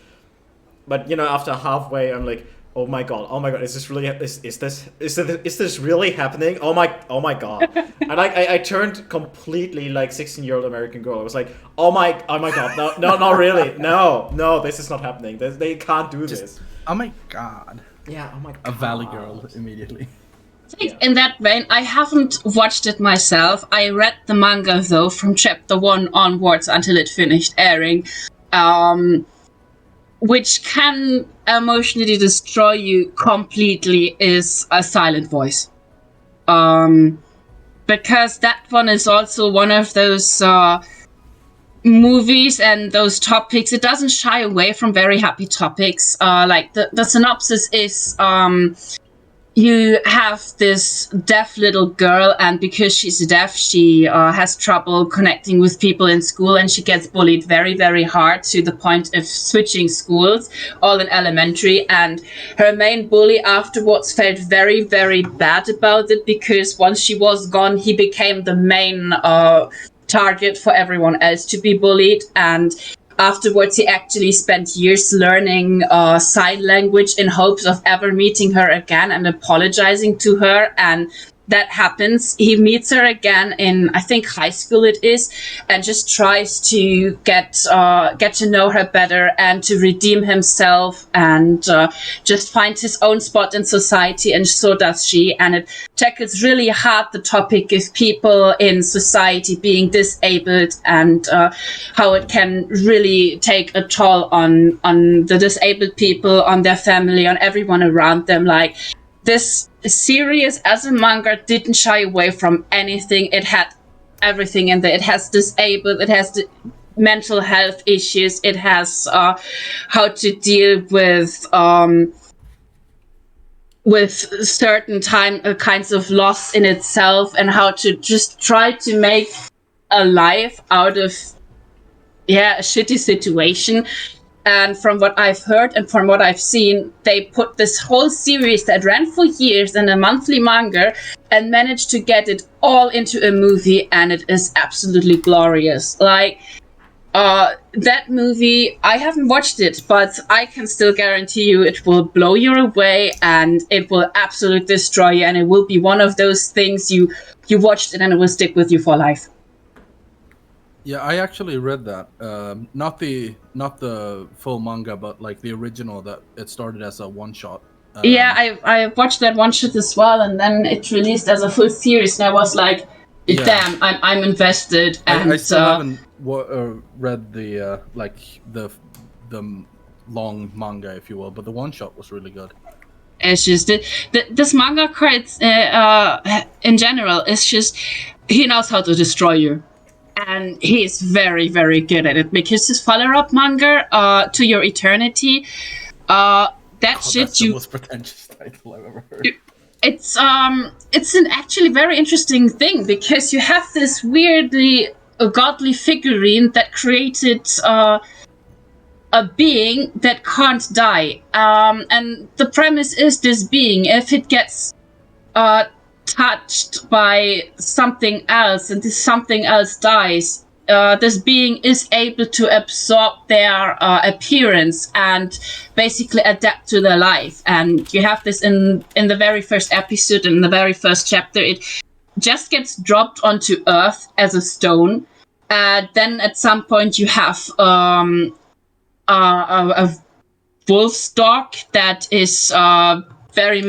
but after halfway, I'm like, oh my god, is this really is this really happening? Oh my god. And I turned completely like 16-year-old American girl. I was like, oh my god, no, not really, no, this is not happening. They can't do this. Oh my god. Yeah, oh my god. A Valley Girl immediately. In that vein, I haven't watched it myself. I read the manga though from chapter 1 onwards until it finished airing. Which can emotionally destroy you completely is A Silent Voice. Because that one is also one of those movies and those topics. It doesn't shy away from very happy topics. Like the synopsis is you have this deaf little girl, and because she's deaf, she has trouble connecting with people in school, and she gets bullied very, very hard to the point of switching schools, all in elementary. And her main bully afterwards felt very, very bad about it, because once she was gone, he became the main target for everyone else to be bullied. And afterwards, he actually spent years learning sign language in hopes of ever meeting her again and apologizing to her. And that happens. He meets her again in, I think, high school it is, and just tries to get to know her better and to redeem himself and just find his own spot in society, and so does she. And it tackles really hard the topic of people in society being disabled, and how it can really take a toll on the disabled people, on their family, on everyone around them. Like, this series as a manga didn't shy away from anything. It had everything in there. It has disabled, it has mental health issues, it has how to deal with certain kinds of loss in itself, and how to just try to make a life out of a shitty situation. And from what I've heard and from what I've seen, they put this whole series that ran for years in a monthly manga and managed to get it all into a movie, and it is absolutely glorious. Like, that movie, I haven't watched it, but I can still guarantee you it will blow you away, and it will absolutely destroy you, and it will be one of those things you watched it and it will stick with you for life. Yeah, I actually read that. Not the full manga, but like the original that it started as a one shot. I watched that one shot as well, and then it released as a full series, and I was like, damn, I'm invested. And I still haven't read the the long manga, if you will, but the one shot was really good. It's just this manga creates in general. It's just, he knows how to destroy you. And he's very, very good at it, because his follow-up manga, To Your Eternity, That's the most pretentious title I've ever heard. It's an actually very interesting thing, because you have this weirdly godly figurine that created a being that can't die. And the premise is this being, if it gets touched by something else and this something else dies, this being is able to absorb their appearance and basically adapt to their life. And you have this in the very first episode, in the very first chapter. It just gets dropped onto Earth as a stone. Then at some point you have a wolf's dog that is very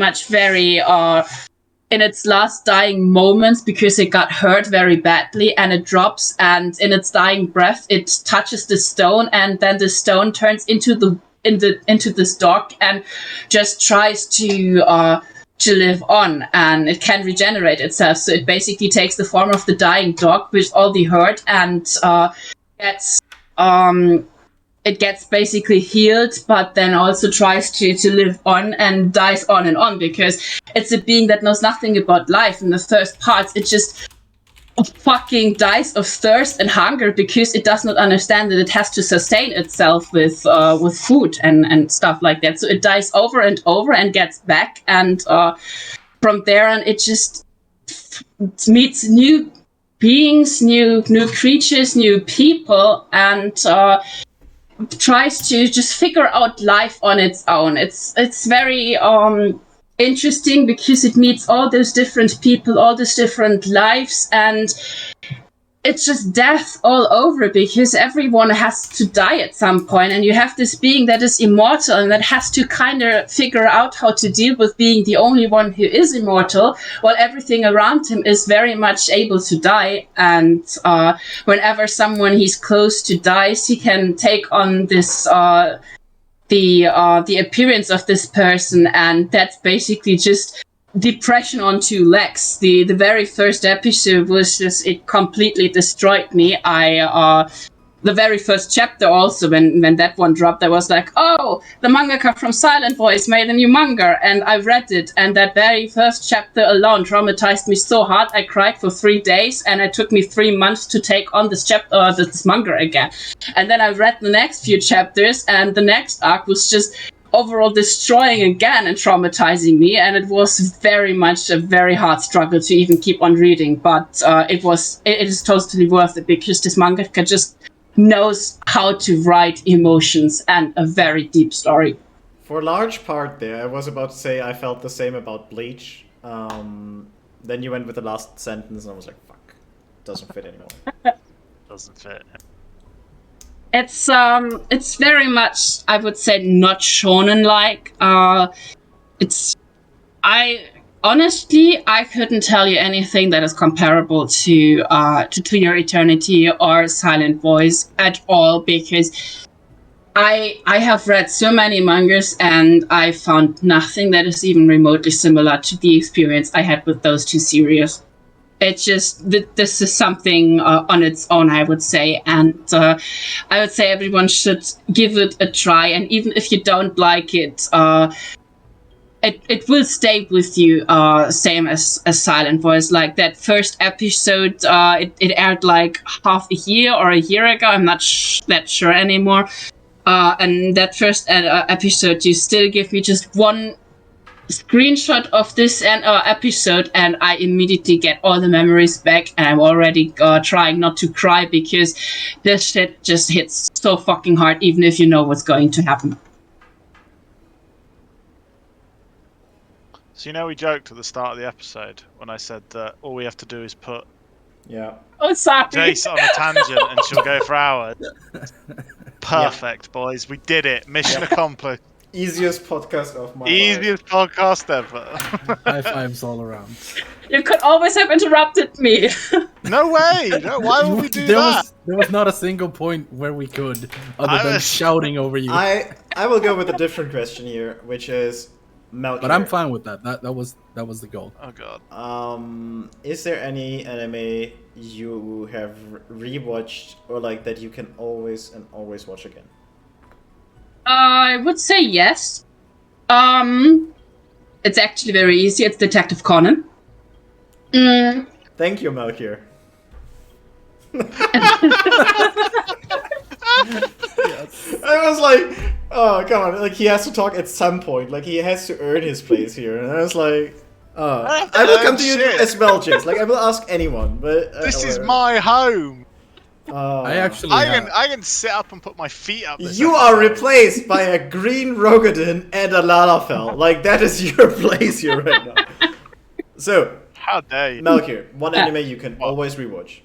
in its last dying moments because it got hurt very badly, and it drops, and in its dying breath it touches the stone, and then the stone turns into this dog and just tries to live on, and it can regenerate itself. So it basically takes the form of the dying dog with all the hurt, and it gets basically healed, but then also tries to live on and dies on and on, because it's a being that knows nothing about life. In the first parts, it just fucking dies of thirst and hunger because it does not understand that it has to sustain itself with food and stuff like that. So it dies over and over and gets back, and from there on, it just meets new beings, new creatures, new people, and tries to just figure out life on its own. It's very interesting because it meets all those different people, all those different lives, and it's just death all over because everyone has to die at some point, and you have this being that is immortal and that has to kind of figure out how to deal with being the only one who is immortal, while everything around him is very much able to die. And whenever someone he's close to dies, he can take on this the appearance of this person, and that's basically just depression on two legs. The very first episode was just, it completely destroyed me. The very first chapter also, when that one dropped, I was like, oh, the mangaka from Silent Voice made a new manga, and I read it, and that very first chapter alone traumatized me so hard I cried for 3 days, and it took me 3 months to take on this manga again. And then I read the next few chapters, and the next arc was just overall destroying again and traumatizing me, and it was very much a very hard struggle to even keep on reading, but it is totally worth it because this mangaka just knows how to write emotions and a very deep story. For a large part there, I was about to say I felt the same about Bleach. Then you went with the last sentence and I was like, fuck, doesn't fit anymore. Doesn't fit. It's very much, I would say, not shonen-like. Honestly, I couldn't tell you anything that is comparable to Your Eternity or Silent Voice at all, because I have read so many mangas and I found nothing that is even remotely similar to the experience I had with those two series. It's just, this is something on its own, I would say, and I would say everyone should give it a try, and even if you don't like it, it will stay with you, same as Silent Voice. Like that first episode, it aired like half a year or a year ago, I'm not that sure anymore, and that first episode, you still give me just one screenshot of this episode and I immediately get all the memories back, and I'm already trying not to cry because this shit just hits so fucking hard even if you know what's going to happen. So we joked at the start of the episode when I said that all we have to do is put Oh, sorry. Jace on a tangent and she'll go for hours. Perfect, boys. We did it. Mission accomplished. Easiest podcast of my Easiest podcast ever. High fives all around. You could always have interrupted me. No way! No, why would we do that? There was not a single point where we could, other than shouting over you. I will go with a different question here, which is Melchior. But I'm fine with that. That was the goal. Oh god. Is there any anime you have rewatched or like that you can always watch again? I would say yes. It's actually very easy. It's Detective Conan. Thank you, Melchior. Yes. I was like, oh, come on. Like, he has to talk at some point. Like, he has to earn his place here. And I was like, I will come to you as well, Jace. Like, I will ask anyone. But this is my home. I can sit up and put my feet up. You are replaced by a green Rogadin and a Lalafell. Like, that is your place here right now. So, how dare you? Melchior, one anime you can always rewatch.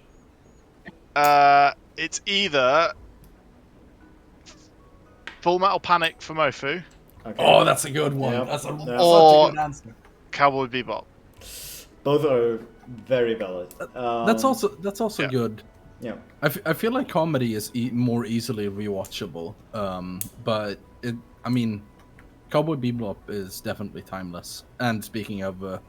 It's either Full Metal Panic for Mofu. Okay. Oh, that's a good one. Yep. That's such a good answer. Cowboy Bebop. Both are very valid. That's also good. Yeah. I feel like comedy is more easily rewatchable. But Cowboy Bebop is definitely timeless. And speaking of,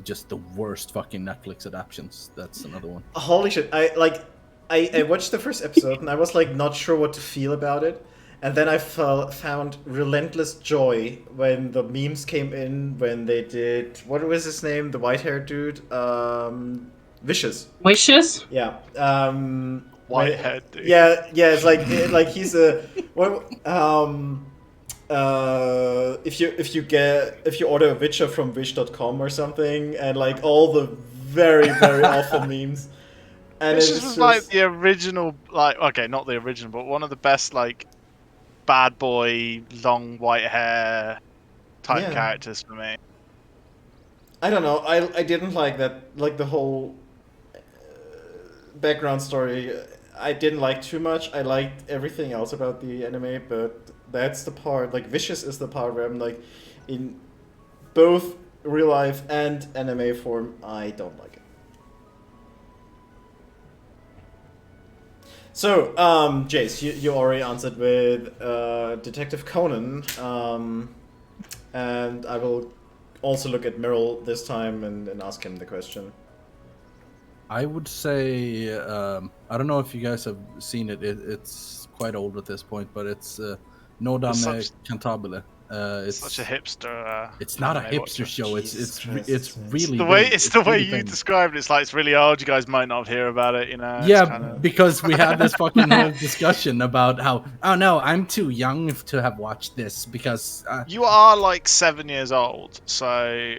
just the worst fucking Netflix adaptations, that's another one. Holy shit! I watched the first episode and I was like not sure what to feel about it, and then I found relentless joy when the memes came in when they did, what was his name, the white-haired dude, Vicious. Vicious? Yeah. White-haired dude. Yeah. It's like he's a what? If you order a Witcher from Wish.com or something, and like all the very awful memes. And this was like the original, like, okay, not the original, but one of the best, like, bad boy, long white hair type characters for me. I don't know. I didn't like that, like the whole background story. I didn't like too much. I liked everything else about the anime, but that's the part, like, Vicious is the part where I'm like, in both real life and anime form, I don't like it. So, Jace, you already answered with Detective Conan, and I will also look at Meryl this time and ask him the question. I would say, I don't know if you guys have seen it. It's quite old at this point, but it's No Dame Cantabile. It's such a hipster. It's not a hipster show. It's really the way you described it. It's like it's really old. You guys might not hear about it, Yeah, because we had this fucking whole discussion about how, oh no, I'm too young to have watched this because you are like 7 years old, so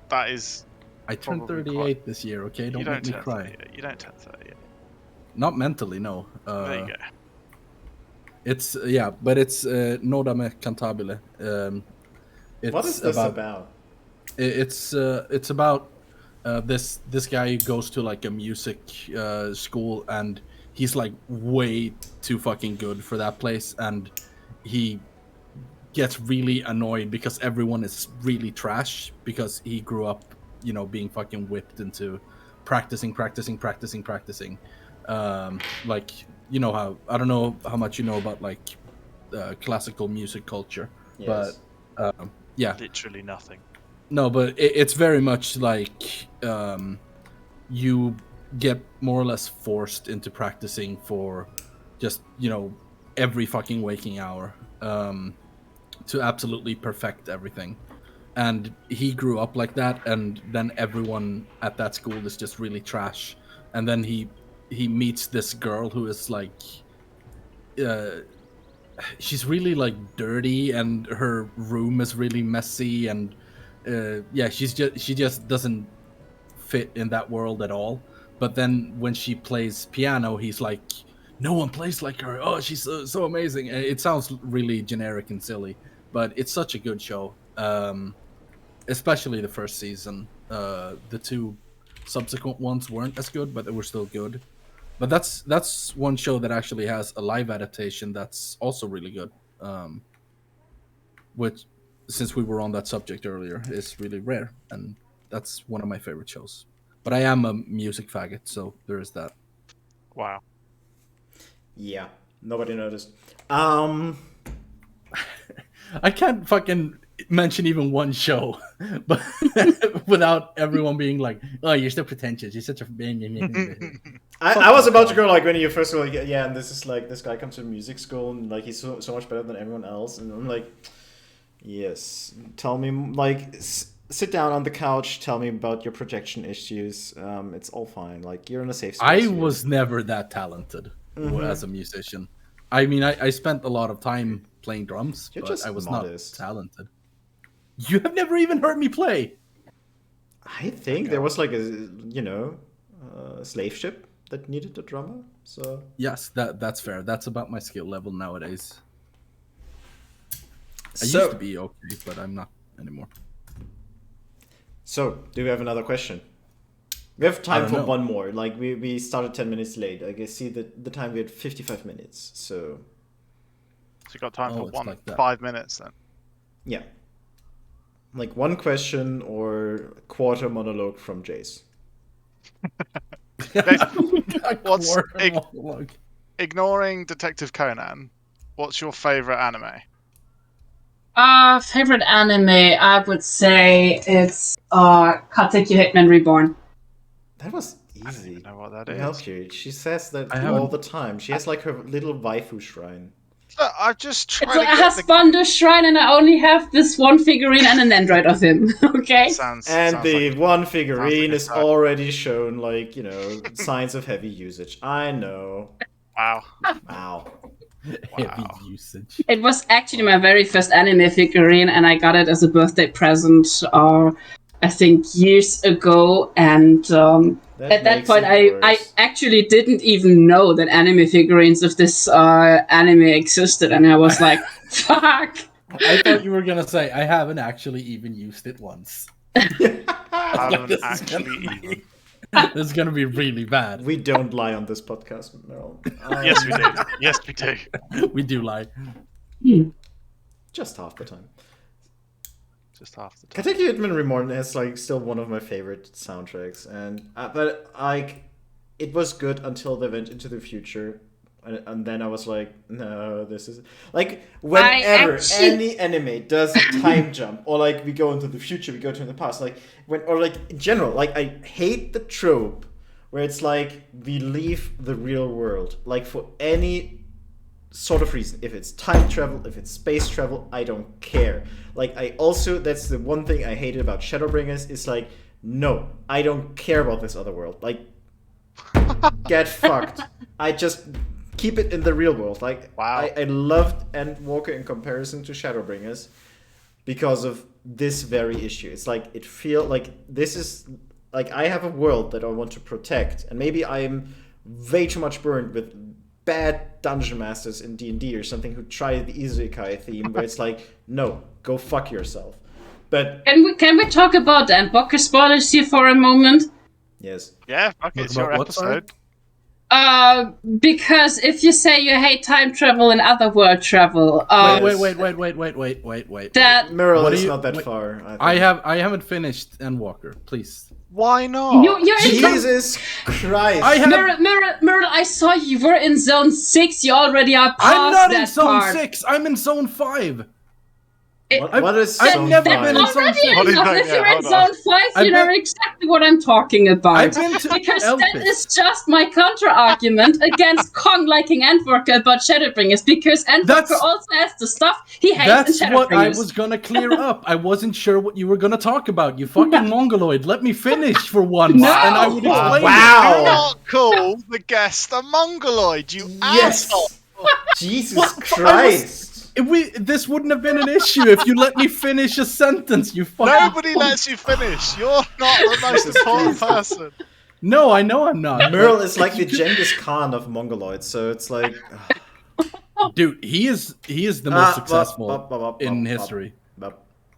that is. I turned 38 this year. Okay, don't make me cry. You don't turn 38. Not mentally, no. There you go. It's but it's No Dame Cantabile. What is this about? It's about this guy who goes to like a music school, and he's like way too fucking good for that place, and he gets really annoyed because everyone is really trash because he grew up, being fucking whipped into practicing. Like, how, I don't know how much you know about like classical music culture, yes. But literally nothing. No, but it's very much like you get more or less forced into practicing for just every fucking waking hour to absolutely perfect everything. And he grew up like that, and then everyone at that school is just really trash. And then he meets this girl who is like, she's really like dirty, and her room is really messy, and she just doesn't fit in that world at all. But then when she plays piano, he's like, no one plays like her. Oh, she's so amazing. And it sounds really generic and silly, but it's such a good show. Especially the first season. The two subsequent ones weren't as good, but they were still good. But that's one show that actually has a live adaptation that's also really good. Which, since we were on that subject earlier, is really rare, and that's one of my favorite shows. But I am a music faggot, so there is that. Wow. Yeah, nobody noticed. I can't fucking mention even one show, but without everyone being like, "Oh, you're so pretentious. You're such a." I was about to go like when you first were like, yeah, and this is like this guy comes to music school and like he's so much better than everyone else, and I'm like, yes, tell me, like, sit down on the couch, tell me about your projection issues. It's all fine. Like, you're in a safe space. I was never that talented as a musician. I mean, I spent a lot of time playing drums, You're but just I was modest. not talented. You have never even heard me play. I think there was like a slave ship that needed a drummer. So yes, that's fair. That's about my skill level nowadays. I used to be okay, but I'm not anymore. So, do we have another question? We have time for one more. Like we started 10 minutes late. I guess see the time we had 55 minutes. So you got time for 5 minutes then. Yeah. Like one question or quarter monologue from Jace. Ignoring Detective Conan, what's your favorite anime? Favorite anime, I would say it's Katekyo Hitman Reborn. That was easy. I don't even know what that is. Help you. She says that all the time. She has like her little waifu shrine. I just tried to get a Husbando shrine, and I only have this one figurine and an android of him. Okay. Sounds the one figurine is already shown like signs of heavy usage. I know. Wow. Heavy usage. It was actually my very first anime figurine, and I got it as a birthday present. I think years ago, and at that point, I actually didn't even know that anime figurines of this anime existed, and I was like, "Fuck!" I thought you were gonna say I haven't actually even used it once. This is gonna be really bad. We don't lie on this podcast, Meryl. Yes, we do. Yes, we do. We do lie. Just half the time. Katekyo Hitman Reborn is like still one of my favorite soundtracks, and but it was good until they went into the future, and then I was like, no, this is like whenever any anime does a time jump, or like we go into the future, we go to the past, like in general, like I hate the trope where it's like we leave the real world, like for any sort of reason. If it's time travel, if it's space travel, I don't care. Like that's the one thing I hated about Shadowbringers, is like, no, I don't care about this other world. Like, get fucked. I just keep it in the real world. Like, wow. I loved Endwalker in comparison to Shadowbringers because of this very issue. It's like, it feels like this is like I have a world that I want to protect, and maybe I'm way too much burned with bad dungeon masters in D&D or something who try the isekai theme where it's like, no, go fuck yourself. But can we talk about Endwalker spoilers here for a moment? Yes. Yeah, okay, it's your episode. Because if you say you hate time travel and other world travel, wait. That Meryl is not that far. I haven't finished Endwalker. Please. Why not? You're Jesus Christ! Meryl, I saw you were in zone 6. You already are past I'm not that in zone part. 6. I'm in zone 5. What is I've zone never 5? been in zone 6. If you're in zone 5, you know exactly what I'm talking about. I've been to because Elpis. that is just my counter-argument against Kong liking Endwalker about Shadowbringers, because Endwalker also has the stuff he hates in Shadowbringers. That's what I was gonna clear up. I wasn't sure what you were gonna talk about. You fucking mongoloid. Let me finish for once, and I would explain Do not call the guest a mongoloid, you asshole! Jesus Christ! This wouldn't have been an issue if you let me finish a sentence, you fucking... Nobody lets you finish. You're not the most important person. No, I know I'm not. Meryl is like the Genghis Khan of mongoloids, so it's like... Dude, he is the most successful in history.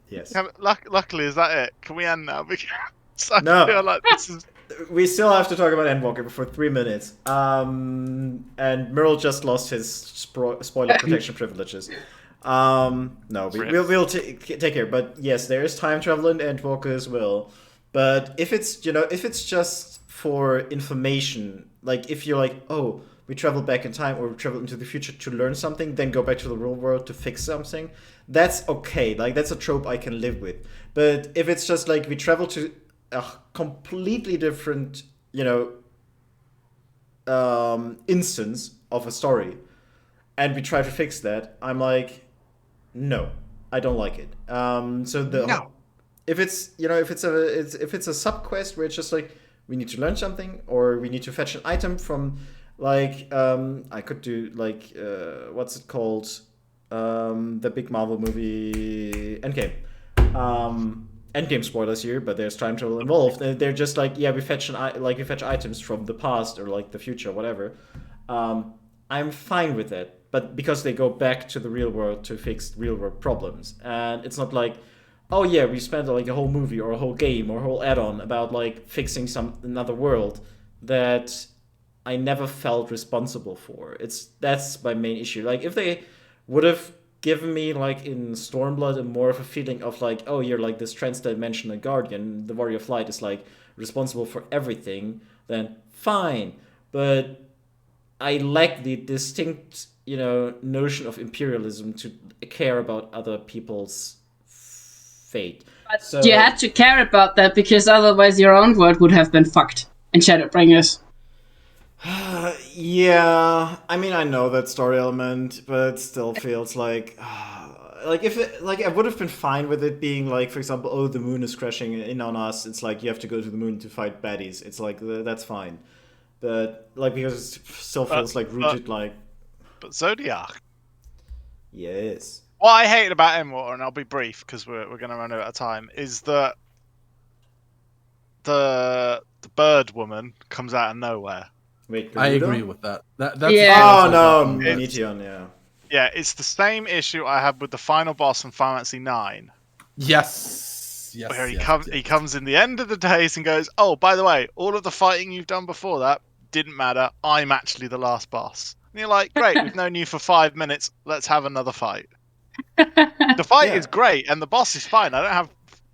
Yes. Luckily, is that it? Can we end now? Because I feel like this is... We still have to talk about Endwalker for 3 minutes. And Meryl just lost his spoiler protection privileges. No, we'll take care. But yes, there is time travel in Endwalker as well. But if it's just for information, like if you're like, oh, we travel back in time or we travel into the future to learn something, then go back to the real world to fix something, that's okay. Like that's a trope I can live with. But if it's just like we travel to a completely different, instance of a story, and we try to fix that, I'm like, no, I don't like it. If it's a sub quest where it's just like we need to learn something or we need to fetch an item from Like, I could do, like, what's it called? The big Marvel movie Endgame. Endgame spoilers here, but there's time travel involved. They're just like, yeah, we fetch items from the past or like the future, whatever. I'm fine with it, but because they go back to the real world to fix real world problems, and it's not like, oh yeah, we spent like a whole movie or a whole game or a whole add-on about like fixing another world that I never felt responsible for. That's my main issue. Like if they would have given me like in Stormblood a more of a feeling of like, oh, you're like this trans-dimensional guardian, the Warrior of Light is like responsible for everything, then fine. But I lack the distinct, notion of imperialism to care about other people's fate. But you had to care about that because otherwise your own world would have been fucked in Shadowbringers. Yeah, I mean, I know that story element, but it still feels like, I would have been fine with it being like, for example, oh, the moon is crashing in on us. It's like you have to go to the moon to fight baddies. It's like that's fine, but like because it still feels like rooted But Zodiac. Yes. What I hated about Endwater, and I'll be brief because we're going to run out of time, is that the bird woman comes out of nowhere. Wait, I agree with that. That's yeah. Oh no, Meteon, yeah. Yeah, it's the same issue I had with the final boss in Final Fantasy IX. Yes. Where he comes in the end of the days and goes, oh, by the way, all of the fighting you've done before that didn't matter. I'm actually the last boss. And you're like, great, we've known you for 5 minutes. Let's have another fight. The fight is great, and the boss is fine. I don't have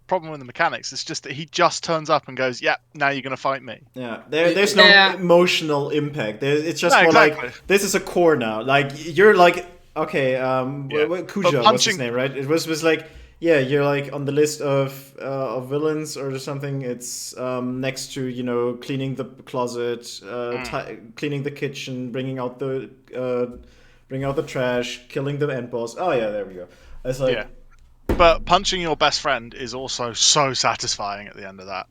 problem with the mechanics. It's just that he just turns up and goes, "Yeah, now you're gonna fight me." Yeah, there's no emotional impact. It's just more like this is a core now. Like you're like okay, Kuja was his name, right? It was like you're like on the list of villains or something. It's next to cleaning the closet, cleaning the kitchen, bringing out the trash, killing the end boss. Oh yeah, there we go. It's like. Yeah. But punching your best friend is also so satisfying at the end of that.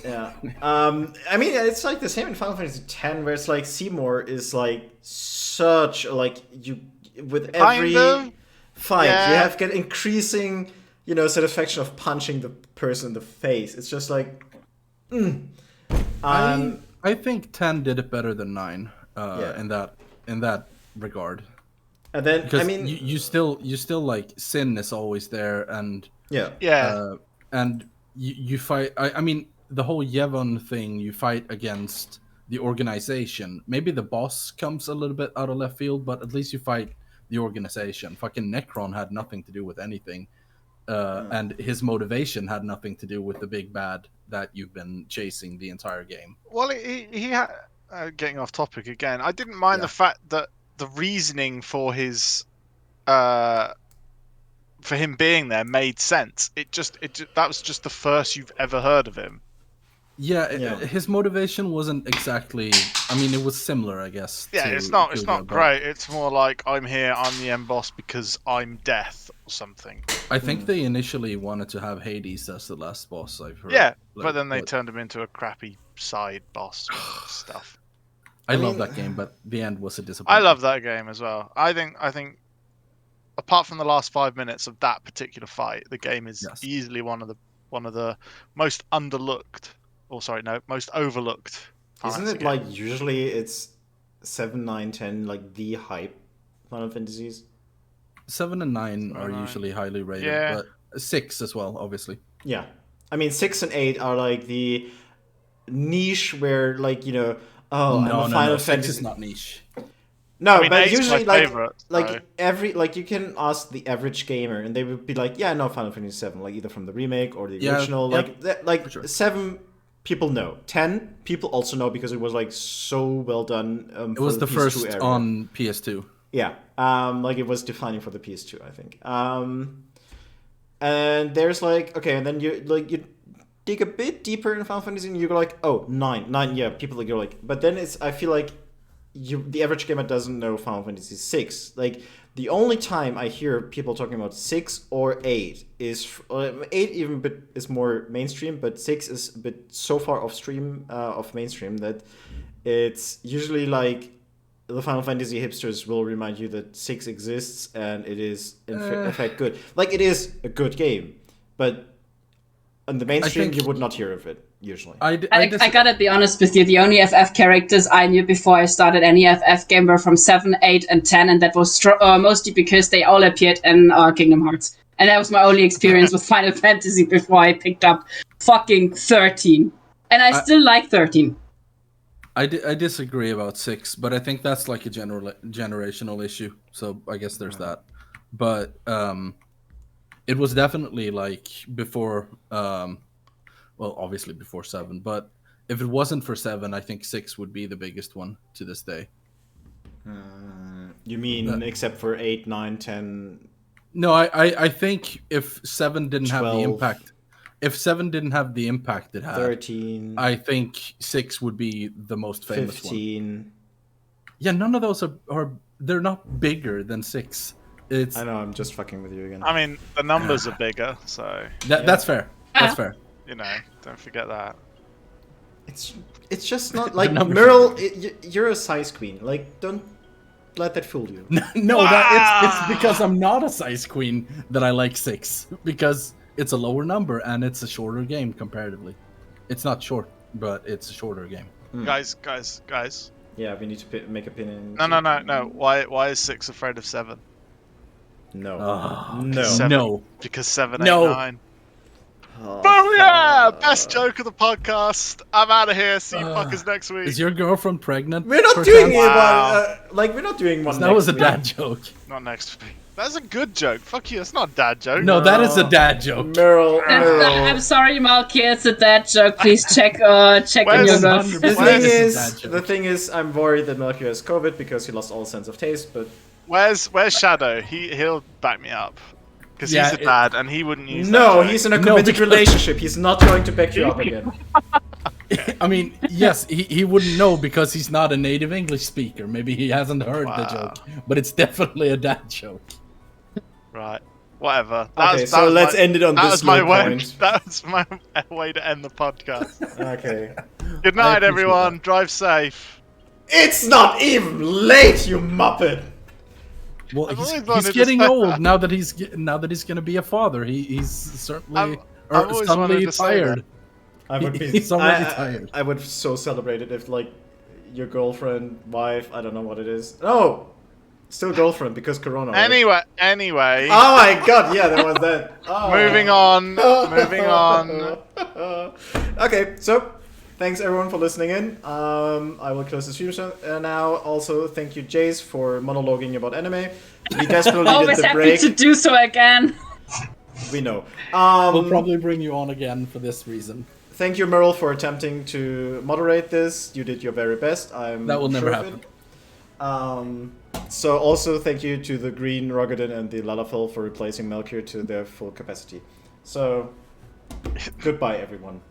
Yeah. I mean, it's like the same in Final Fantasy X, where it's like Seymour is like such like you with every fight you have get increasing satisfaction of punching the person in the face. It's just like. I think 10 did it better than 9 in that regard. And then because I mean, you still like sin is always there, and and you fight. I mean, the whole Yevon thing, you fight against the organization. Maybe the boss comes a little bit out of left field, but at least you fight the organization. Fucking Necron had nothing to do with anything, and his motivation had nothing to do with the big bad that you've been chasing the entire game. Well, he had getting off topic again. I didn't mind the fact that the reasoning for his for him being there made sense. It that was just the first you've ever heard of him. His motivation wasn't exactly. I mean, it was similar, I guess. Yeah, it's not great. It's more like I'm here. I'm the end boss because I'm death or something. I think they initially wanted to have Hades as the last boss. I've heard. Yeah, but then they turned him into a crappy side boss stuff. I love that game, but the end was a disappointment. I love that game as well. I think apart from the last 5 minutes of that particular fight, the game is easily one of the most underlooked. Most overlooked. Isn't it like usually it's 7, 9, 10 like the hype Final Fantasies? 7 and 9 are usually highly rated, but 6 as well, obviously. Yeah, I mean 6 and 8 are like the niche where like I'm a Final Fantasy. 6 is not niche. No, but usually like you can ask the average gamer and they would be like, yeah, no, Final Fantasy 7, like either from the remake or the original, sure. 7 people know. 10 people also know because it was like so well done. It was the first on PS2. Yeah, like it was defining for the PS2, I think. And there's like and then you dig a bit deeper in Final Fantasy and you go like, oh, 9, yeah, people go like, but then I feel like the average gamer doesn't know Final Fantasy 6. Like the only time I hear people talking about 6 or 8 is 8 even bit is more mainstream, but 6 is a bit so far off mainstream that it's usually like the Final Fantasy hipsters will remind you that 6 exists and it is in fact good. Like, it is a good game, but on the mainstream you would not hear of it usually. I gotta be honest with you, the only FF characters I knew before I started any FF game were from 7, 8, and 10, and that was mostly because they all appeared in Kingdom Hearts. And that was my only experience with Final Fantasy before I picked up fucking 13. And I still like 13. I disagree about 6, but I think that's like a generational issue. So I guess there's that. But it was definitely like before, well, obviously before 7. But if it wasn't for 7, I think 6 would be the biggest one to this day. You mean except for 8, 9, 10? No, I think if 7 didn't 12. have the impact. If 7 didn't have the impact it had, 13. I think 6 would be the most famous 15. one. Yeah, none of those are they're not bigger than 6. I know, I'm just fucking with you again. I mean, the numbers are bigger, so that's fair. That's fair. You know, don't forget that. It's just not like Meryl. You're a size queen. Like, don't let that fool you. No, it's because I'm not a size queen that I like 6, because it's a lower number and it's a shorter game comparatively. It's not short, but it's a shorter game. Guys. Yeah, we need to make a pin in. No. Why is 6 afraid of 7? No. No. Because 7, 8, No. 9. Booyah! Best joke of the podcast. I'm out of here. See you fuckers next week. Is your girlfriend pregnant? We're not doing it. We're not doing one. That was a dad joke. Not next week. That's a good joke. Fuck you. It's not a dad joke. No, that is a dad joke. Meryl. I'm sorry, Malky. It's a dad joke. Please check on your notes. The thing is, I'm worried that Melchior has COVID because he lost all sense of taste. But where's Shadow? He'll back me up because he's a dad and he wouldn't use. No, he's in a committed relationship. He's not going to back you up again. I mean, yes, he wouldn't know because he's not a native English speaker. Maybe he hasn't heard the joke, but it's definitely a dad joke. Right. Whatever. Let's end it on this point. That was my way to end the podcast. Okay. Good night, everyone. Drive safe. It's not even late, you muppet. Well, he's getting old now that he's gonna be a father. He's certainly suddenly tired. He's already tired. I would so celebrate it if, like, your girlfriend, wife, I don't know what it is. No! Still girlfriend because Corona. Anyway. Oh my god, yeah, there was that. Oh. Moving on. Okay, so thanks everyone for listening in. I will close the stream now. Also, thank you, Jace, for monologuing about anime. We desperately always did the happy break. to do so again. We know. We'll probably bring you on again for this reason. Thank you, Meryl, for attempting to moderate this. You did your very best. That will never happen. So also thank you to the Green, Rogadin, and the Lalafell for replacing Melchior to their full capacity. So, goodbye, everyone.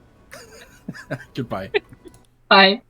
Goodbye. Bye.